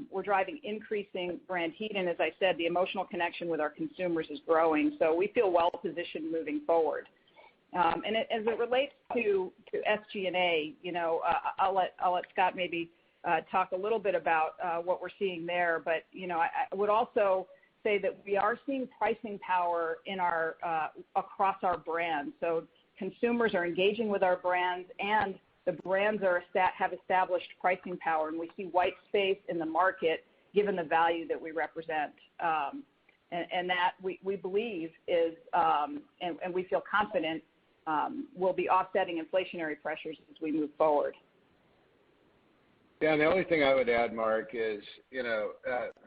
We're driving increasing brand heat, and as I said, the emotional connection with our consumers is growing. So we feel well positioned moving forward. And as it relates to SG&A, I'll let Scott maybe talk a little bit about what we're seeing there. But I would also say that we are seeing pricing power in our across our brands. So consumers are engaging with our brands, and the brands have established pricing power, and we see white space in the market given the value that we represent. And that we believe is, and we feel confident will be offsetting inflationary pressures as we move forward. Yeah, and the only thing I would add, Mark, is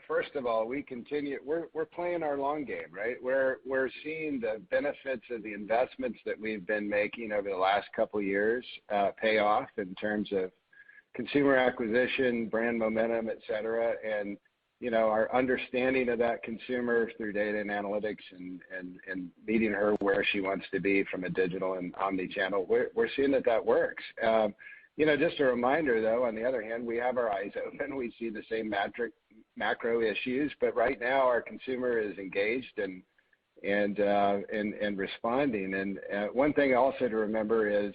first of all, we're playing our long game, right? We're seeing the benefits of the investments that we've been making over the last couple of years pay off in terms of consumer acquisition, brand momentum, et cetera, and our understanding of that consumer through data and analytics and meeting her where she wants to be from a digital and omni-channel. We're seeing that works. Just a reminder, though, on the other hand, we have our eyes open. We see the same macro issues, but right now our consumer is engaged and responding. And one thing also to remember is,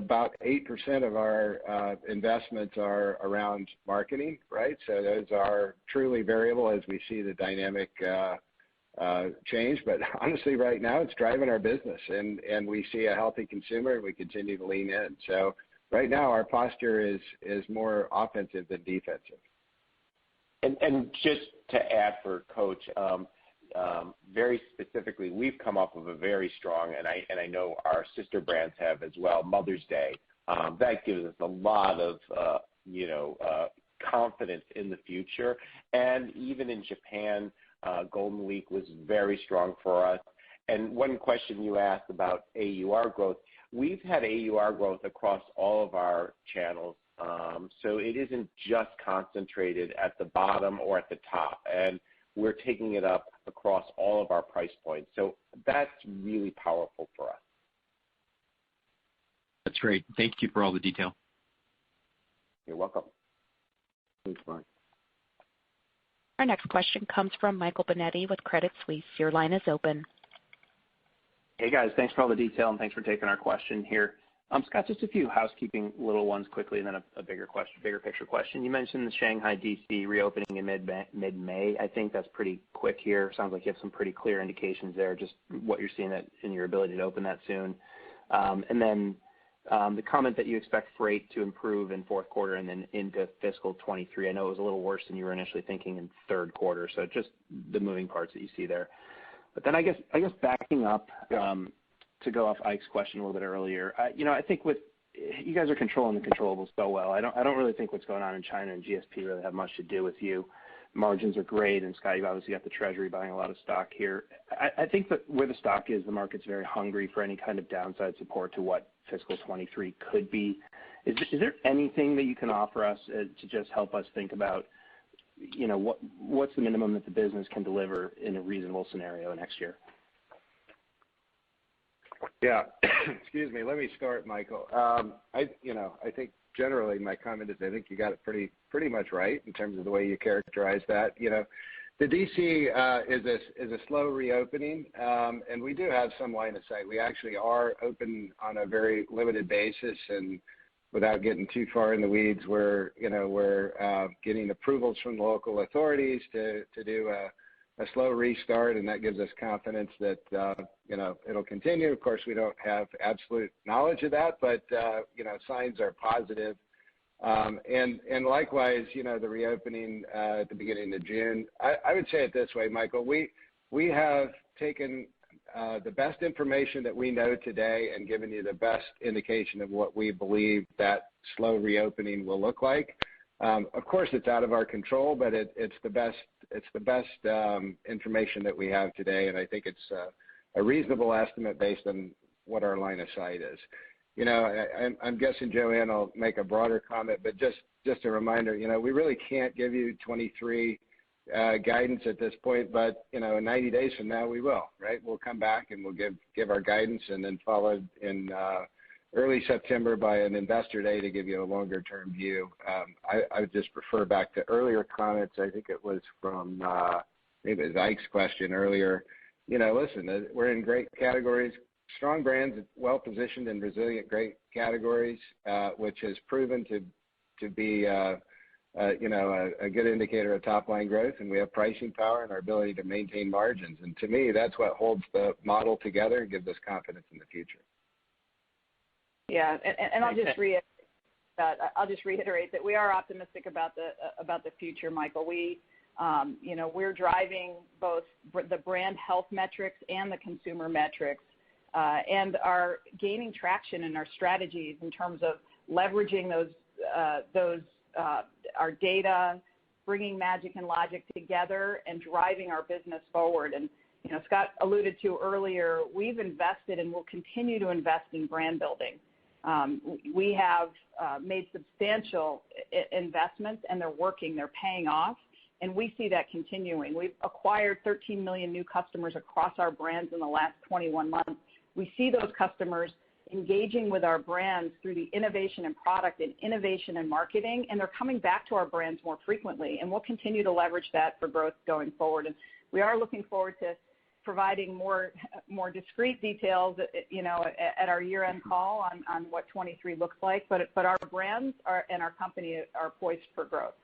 about 8% of our investments are around marketing, right? So those are truly variable as we see the dynamic change. But honestly, right now it's driving our business, and we see a healthy consumer, and we continue to lean in. So right now our posture is more offensive than defensive. And just to add for Coach, very specifically, we've come off of a very strong, and I know our sister brands have as well, Mother's Day. That gives us a lot of confidence in the future. And even in Japan, Golden Week was very strong for us. And one question you asked about AUR growth, we've had AUR growth across all of our channels. So it isn't just concentrated at the bottom or at the top. And we're taking it up across all of our price points. So that's really powerful for us. That's great. Thank you for all the detail. You're welcome. Thanks, Mark. Our next question comes from Michael Binetti with Credit Suisse. Your line is open. Hey, guys. Thanks for all the detail, and thanks for taking our question here. Scott, just a few housekeeping little ones quickly, and then a bigger picture question. You mentioned the Shanghai DC reopening in mid-May. I think that's pretty quick here. Sounds like you have some pretty clear indications there, just what you're seeing in your ability to open that soon. And then the comment that you expect freight to improve in fourth quarter and then into fiscal 23. I know it was a little worse than you were initially thinking in third quarter, so just the moving parts that you see there. But then I guess backing up to go off Ike's question a little bit earlier, I think with you guys are controlling the controllables so well. I don't really think what's going on in China and GSP really have much to do with you. Margins are great, and Scott, you've obviously got the Treasury buying a lot of stock here. I think that where the stock is, the market's very hungry for any kind of downside support to what fiscal 23 could be. Is there anything that you can offer us to just help us think about, what's the minimum that the business can deliver in a reasonable scenario next year? Yeah. Excuse me. Let me start, Michael. I think generally my comment is I think you got it pretty much right in terms of the way you characterize that. The DC is a slow reopening, and we do have some line of sight. We actually are open on a very limited basis, and without getting too far in the weeds, we're getting approvals from the local authorities to do a slow restart, and that gives us confidence that it'll continue. Of course, we don't have absolute knowledge of that, but signs are positive. And likewise, the reopening at the beginning of June. I would say it this way, Michael. We have taken the best information that we know today and given you the best indication of what we believe that slow reopening will look like. Of course, it's out of our control, but it's the best information that we have today, and I think it's a reasonable estimate based on what our line of sight is. I'm guessing Joanne will make a broader comment, but just a reminder, we really can't give you 23 guidance at this point, but in 90 days from now we will, right? We'll come back and we'll give our guidance, and then followed in early September by an investor day to give you a longer term view. I would just refer back to earlier comments. I think it was from maybe it was Ike's question earlier. Listen, we're in great categories, strong brands, well positioned and resilient, great categories, which has proven to be a good indicator of top line growth, and we have pricing power and our ability to maintain margins. And to me, that's what holds the model together and gives us confidence in the future. Yeah, and I'll just reiterate that. That we are optimistic about the future, Michael. We're driving both the brand health metrics and the consumer metrics, and are gaining traction in our strategies in terms of leveraging our data, bringing magic and logic together, and driving our business forward. And Scott alluded to earlier, we've invested and will continue to invest in brand building. We have made substantial investments, and they're working, they're paying off, and we see that continuing. We've acquired 13 million new customers across our brands in the last 21 months. We see those customers engaging with our brands through the innovation in product and innovation in marketing, and they're coming back to our brands more frequently, and we'll continue to leverage that for growth going forward. And we are looking forward to providing more discrete details, at our year-end call on what 23 looks like. But our brands and our company are poised for growth.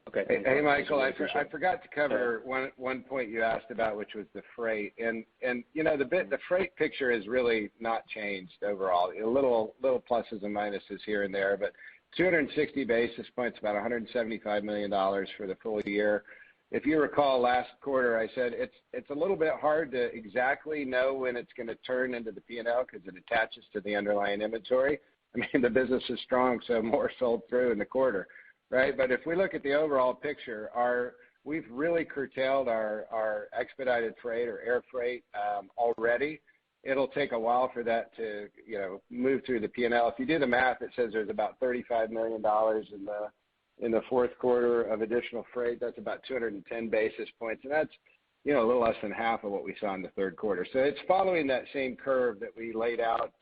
Okay. Hey, Michael, I forgot to cover one point you asked about, which was the freight. And the freight picture has really not changed overall. A little pluses and minuses here and there, but 260 basis points, about $175 million for the full year. If you recall last quarter, I said it's a little bit hard to exactly know when it's going to turn into the P&L because it attaches to the underlying inventory. I mean, the business is strong, so more sold through in the quarter, right? But if we look at the overall picture, we've really curtailed our expedited freight or air freight already. It'll take a while for that to move through the P&L. If you do the math, it says there's about $35 million in the fourth quarter of additional freight. That's about 210 basis points, and that's a little less than half of what we saw in the third quarter. So it's following that same curve that we laid out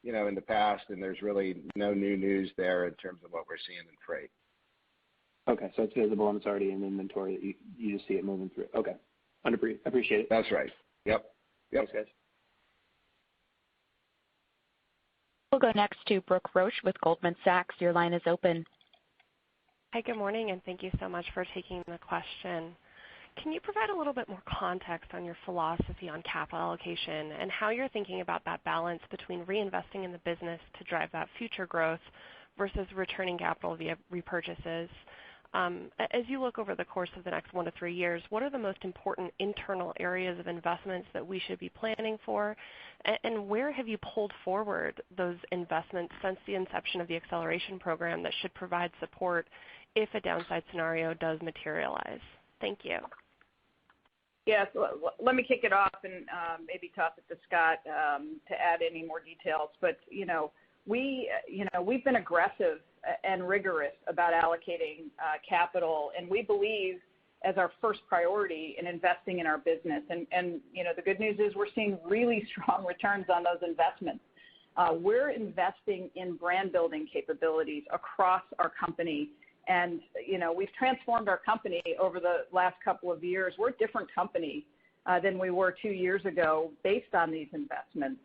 in the past, and there's really no new news there in terms of what we're seeing in freight. Okay, so it's visible and it's already in inventory that you just see it moving through. Okay, I appreciate it. That's right. Yep. Thanks, guys. We'll go next to Brooke Roche with Goldman Sachs. Your line is open. Hi, good morning, and thank you so much for taking the question. Can you provide a little bit more context on your philosophy on capital allocation and how you're thinking about that balance between reinvesting in the business to drive that future growth versus returning capital via repurchases? As you look over the course of the next 1 to 3 years, what are the most important internal areas of investments that we should be planning for? And where have you pulled forward those investments since the inception of the Acceleration program that should provide support if a downside scenario does materialize? Thank you. Yes, let me kick it off and maybe toss it to Scott to add any more details. But we've been aggressive and rigorous about allocating capital, and we believe as our first priority in investing in our business. And the good news is we're seeing really strong returns on those investments. We're investing in brand building capabilities across our company. And, we've transformed our company over the last couple of years. We're a different company than we were 2 years ago based on these investments.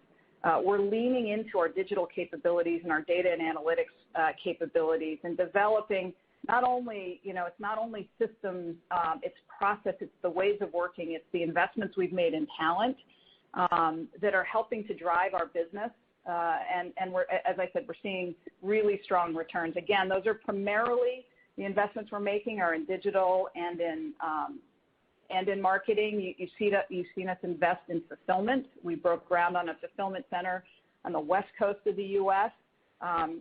We're leaning into our digital capabilities and our data and analytics capabilities and developing not only, it's not only systems, it's process, it's the ways of working, it's the investments we've made in talent that are helping to drive our business. And we're, as I said, we're seeing really strong returns. Again, those are primarily the investments we're making are in digital and in marketing. You've seen us invest in fulfillment. We broke ground on a fulfillment center on the West Coast of the U.S.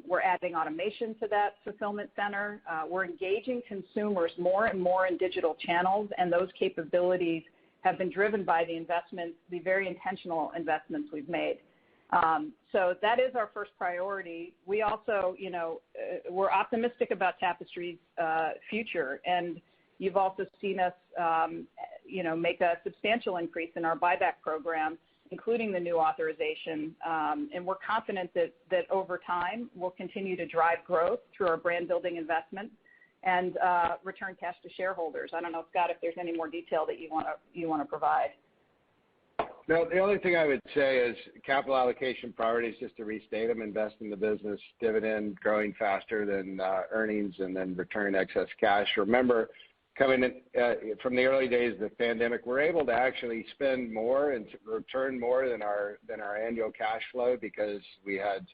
We're adding automation to that fulfillment center. We're engaging consumers more and more in digital channels, and those capabilities have been driven by the investments, the very intentional investments we've made. So that is our first priority. We also, we're optimistic about Tapestry's future, and you've also seen us, make a substantial increase in our buyback program, including the new authorization. And we're confident that over time we'll continue to drive growth through our brand building investments and return cash to shareholders. I don't know, Scott, if there's any more detail that you want to provide. No, the only thing I would say is capital allocation priorities, just to restate them: invest in the business, dividend growing faster than earnings, and then return excess cash. Remember, coming in, from the early days of the pandemic, we're able to actually spend more and to return more than our annual cash flow because we had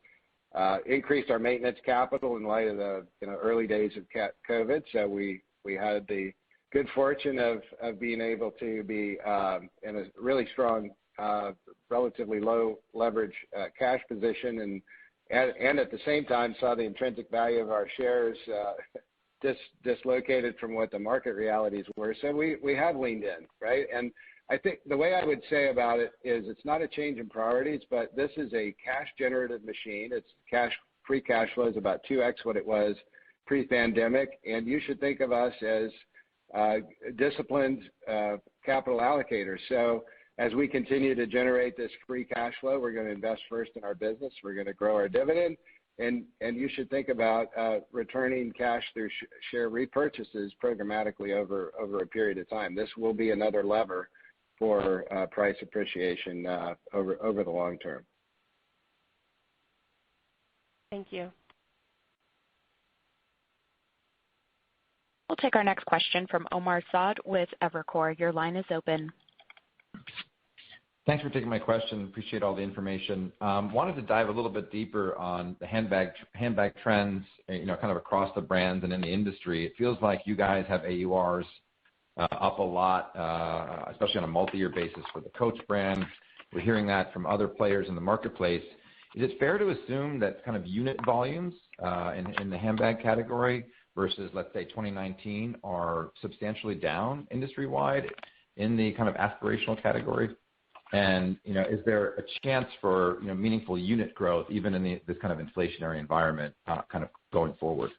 increased our maintenance capital in light of the early days of COVID. So we had the good fortune of being able to be in a really strong, relatively low leverage cash position, and at the same time saw the intrinsic value of our shares dislocated from what the market realities were. So we have leaned in, right? And I think the way I would say about it is it's not a change in priorities, but this is a cash generative machine. It's free cash flow is about 2x what it was pre-pandemic, and you should think of us as disciplined capital allocators. So as we continue to generate this free cash flow, we're going to invest first in our business. We're going to grow our dividend, and you should think about returning cash through share repurchases programmatically over a period of time. This will be another lever for price appreciation over the long term. Thank you. We'll take our next question from Omar Saad with Evercore. Your line is open. Thanks for taking my question. Appreciate all the information. Wanted to dive a little bit deeper on the handbag trends, kind of across the brands and in the industry. It feels like you guys have AURs up a lot, especially on a multi-year basis for the Coach brand. We're hearing that from other players in the marketplace. Is it fair to assume that kind of unit volumes in the handbag category versus, let's say, 2019 are substantially down industry-wide in the kind of aspirational category? And, is there a chance for, meaningful unit growth even in this kind of inflationary environment kind of going forward?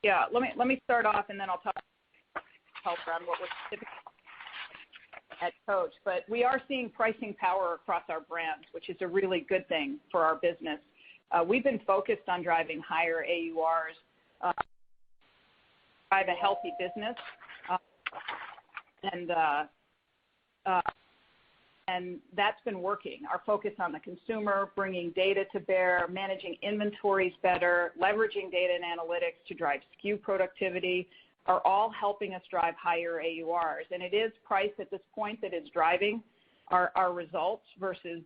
Yeah, let me start off, and then I'll talk around what we're specific at Coach. But we are seeing pricing power across our brands, which is a really good thing for our business. We've been focused on driving higher AURs, drive a healthy business, and that's been working. Our focus on the consumer, bringing data to bear, managing inventories better, leveraging data and analytics to drive SKU productivity are all helping us drive higher AURs. And it is price at this point that is driving our results versus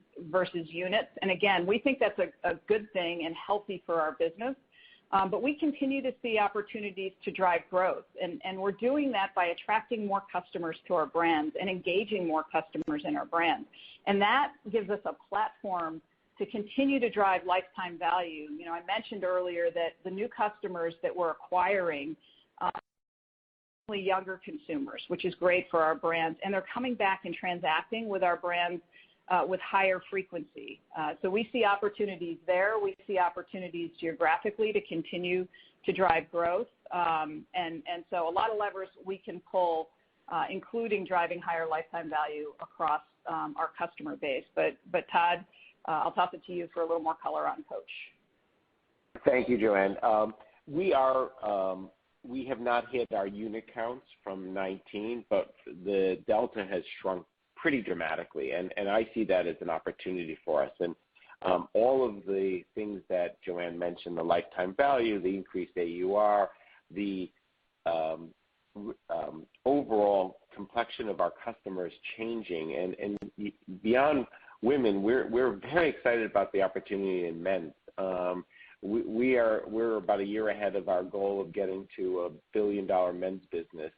units. And again, we think that's a good thing and healthy for our business. But we continue to see opportunities to drive growth. And we're doing that by attracting more customers to our brands and engaging more customers in our brands. And that gives us a platform to continue to drive lifetime value. I mentioned earlier that the new customers that we're acquiring younger consumers, which is great for our brands, and they're coming back and transacting with our brands with higher frequency. So we see opportunities there. We see opportunities geographically to continue to drive growth. And so a lot of levers we can pull, including driving higher lifetime value across our customer base. But Todd, I'll toss it to you for a little more color on Coach. Thank you, Joanne. We have not hit our unit counts from 19, but the delta has shrunk pretty dramatically, and I see that as an opportunity for us. And all of the things that Joanne mentioned, the lifetime value, the increased AUR, the overall complexion of our customers changing, and beyond women, we're very excited about the opportunity in men's. We're about a year ahead of our goal of getting to $1 billion men's business.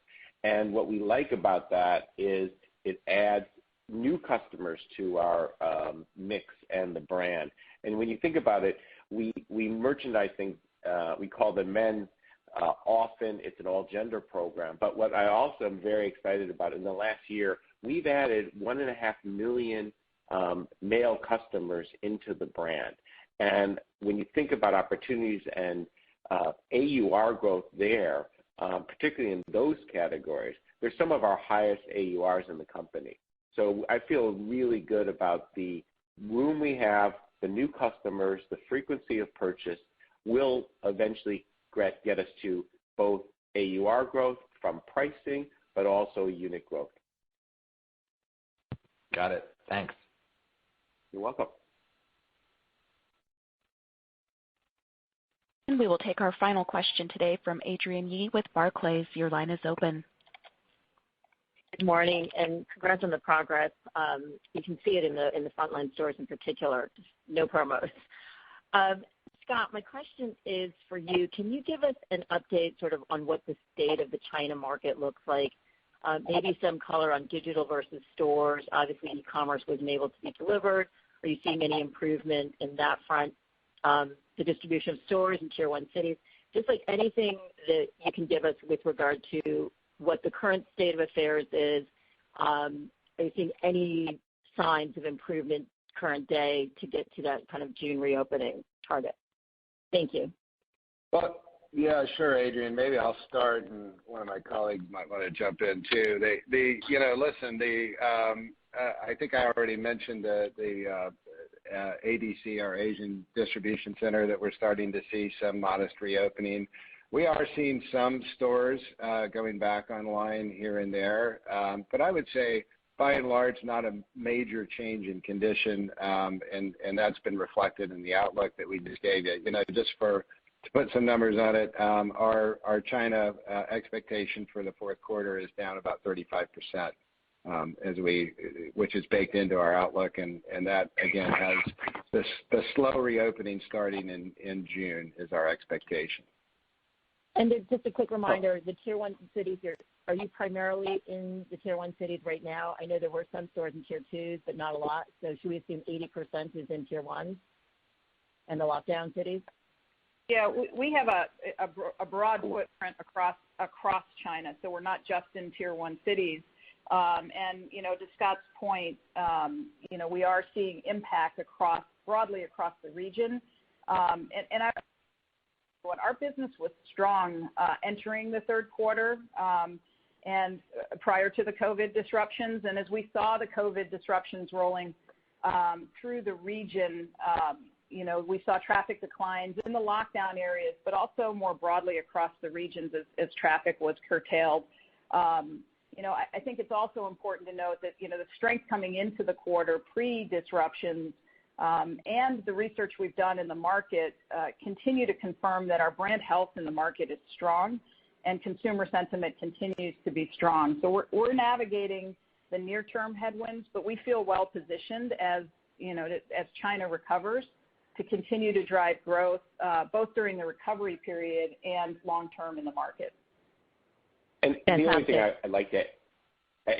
And what we like about that is it adds new customers to our mix and the brand. And when you think about it, we merchandise things, we call them men's. Often it's an all-gender program. But what I also am very excited about, in the last year, we've added 1.5 million male customers into the brand. And when you think about opportunities and AUR growth there, particularly in those categories, they're some of our highest AURs in the company. So I feel really good about the room we have, the new customers, the frequency of purchase will eventually get us to both AUR growth from pricing, but also unit growth. Got it. Thanks. You're welcome. And we will take our final question today from Adrienne Yih with Barclays. Your line is open. Good morning, and congrats on the progress. You can see it in the frontline stores in particular, just no promos. Scott, my question is for you. Can you give us an update sort of on what the state of the China market looks like? Maybe some color on digital versus stores. Obviously, e-commerce wasn't able to be delivered. Are you seeing any improvement in that front? The distribution of stores in Tier 1 cities, just like anything that you can give us with regard to what the current state of affairs is. Are you seeing any signs of improvement current day to get to that kind of June reopening target? Thank you. Well, yeah, sure, Adrienne. Maybe I'll start, and one of my colleagues might want to jump in too. I think I already mentioned the ADC, our Asian Distribution Center, that we're starting to see some modest reopening. We are seeing some stores going back online here and there, but I would say by and large not a major change in condition, and that's been reflected in the outlook that we just gave you. Just to put some numbers on it, our China expectation for the fourth quarter is down about 35%. Which is baked into our outlook, and that again has the slow reopening starting in June is our expectation. And just a quick reminder, the Tier 1 cities, are you primarily in the Tier 1 cities right now? I know there were some stores in Tier 2s, but not a lot. So should we assume 80% is in Tier 1s and the lockdown cities? Yeah, we have a broad footprint across China, so we're not just in Tier 1 cities. And to Scott's point, we are seeing impact broadly across the region. Our business was strong entering the third quarter and prior to the COVID disruptions. And as we saw the COVID disruptions rolling through the region, we saw traffic declines in the lockdown areas, but also more broadly across the regions as traffic was curtailed. I think it's also important to note that, the strength coming into the quarter pre-disruptions and the research we've done in the market continue to confirm that our brand health in the market is strong and consumer sentiment continues to be strong. So we're navigating the near-term headwinds, but we feel well positioned as China recovers to continue to drive growth both during the recovery period and long-term in the market. And the only thing I'd like to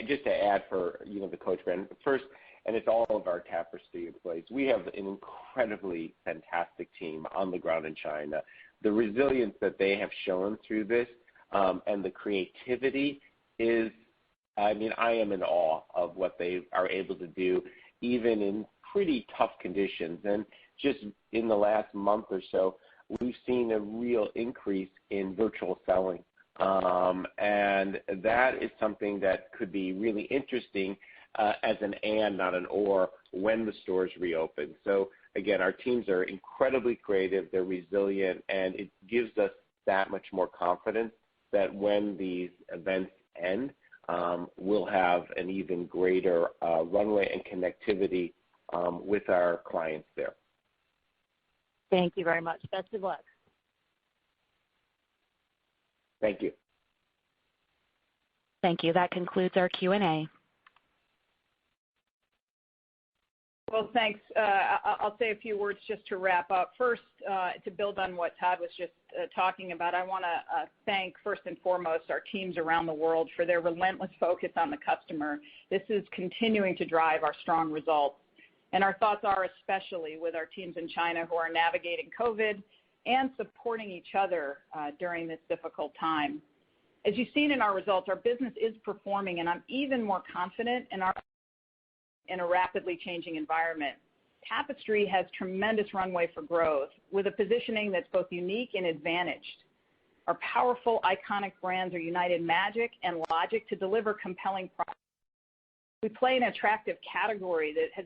just to add for the Coach brand first, and it's all of our Tapestry employees. We have an incredibly fantastic team on the ground in China. The resilience that they have shown through this and the creativity is, I am in awe of what they are able to do, even in pretty tough conditions. And just in the last month or so, we've seen a real increase in virtual selling. And that is something that could be really interesting as an and, not an or, when the stores reopen. So again, our teams are incredibly creative, they're resilient, and it gives us that much more confidence that when these events end, we'll have an even greater runway and connectivity with our clients there. Thank you very much. Best of luck. Thank you. Thank you. That concludes our Q&A. Well, thanks. I'll say a few words just to wrap up. First, to build on what Todd was just talking about, I want to thank first and foremost our teams around the world for their relentless focus on the customer. This is continuing to drive our strong results. And our thoughts are especially with our teams in China who are navigating COVID and supporting each other during this difficult time. As you've seen in our results, our business is performing, and I'm even more confident in a rapidly changing environment. Tapestry has tremendous runway for growth with a positioning that's both unique and advantaged. Our powerful, iconic brands are united magic and logic to deliver compelling products. We play an attractive category that has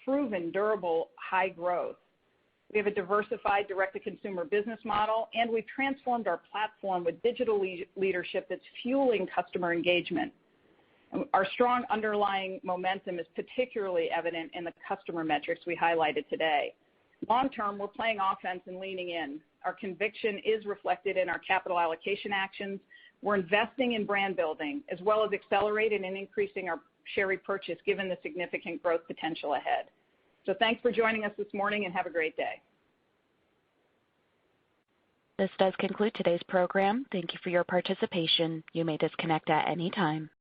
proven durable high growth. We have a diversified direct-to-consumer business model, and we've transformed our platform with digital leadership that's fueling customer engagement. Our strong underlying momentum is particularly evident in the customer metrics we highlighted today. Long term, we're playing offense and leaning in. Our conviction is reflected in our capital allocation actions. We're investing in brand building as well as accelerating and increasing our share repurchase given the significant growth potential ahead. So thanks for joining us this morning and have a great day. This does conclude today's program. Thank you for your participation. You may disconnect at any time.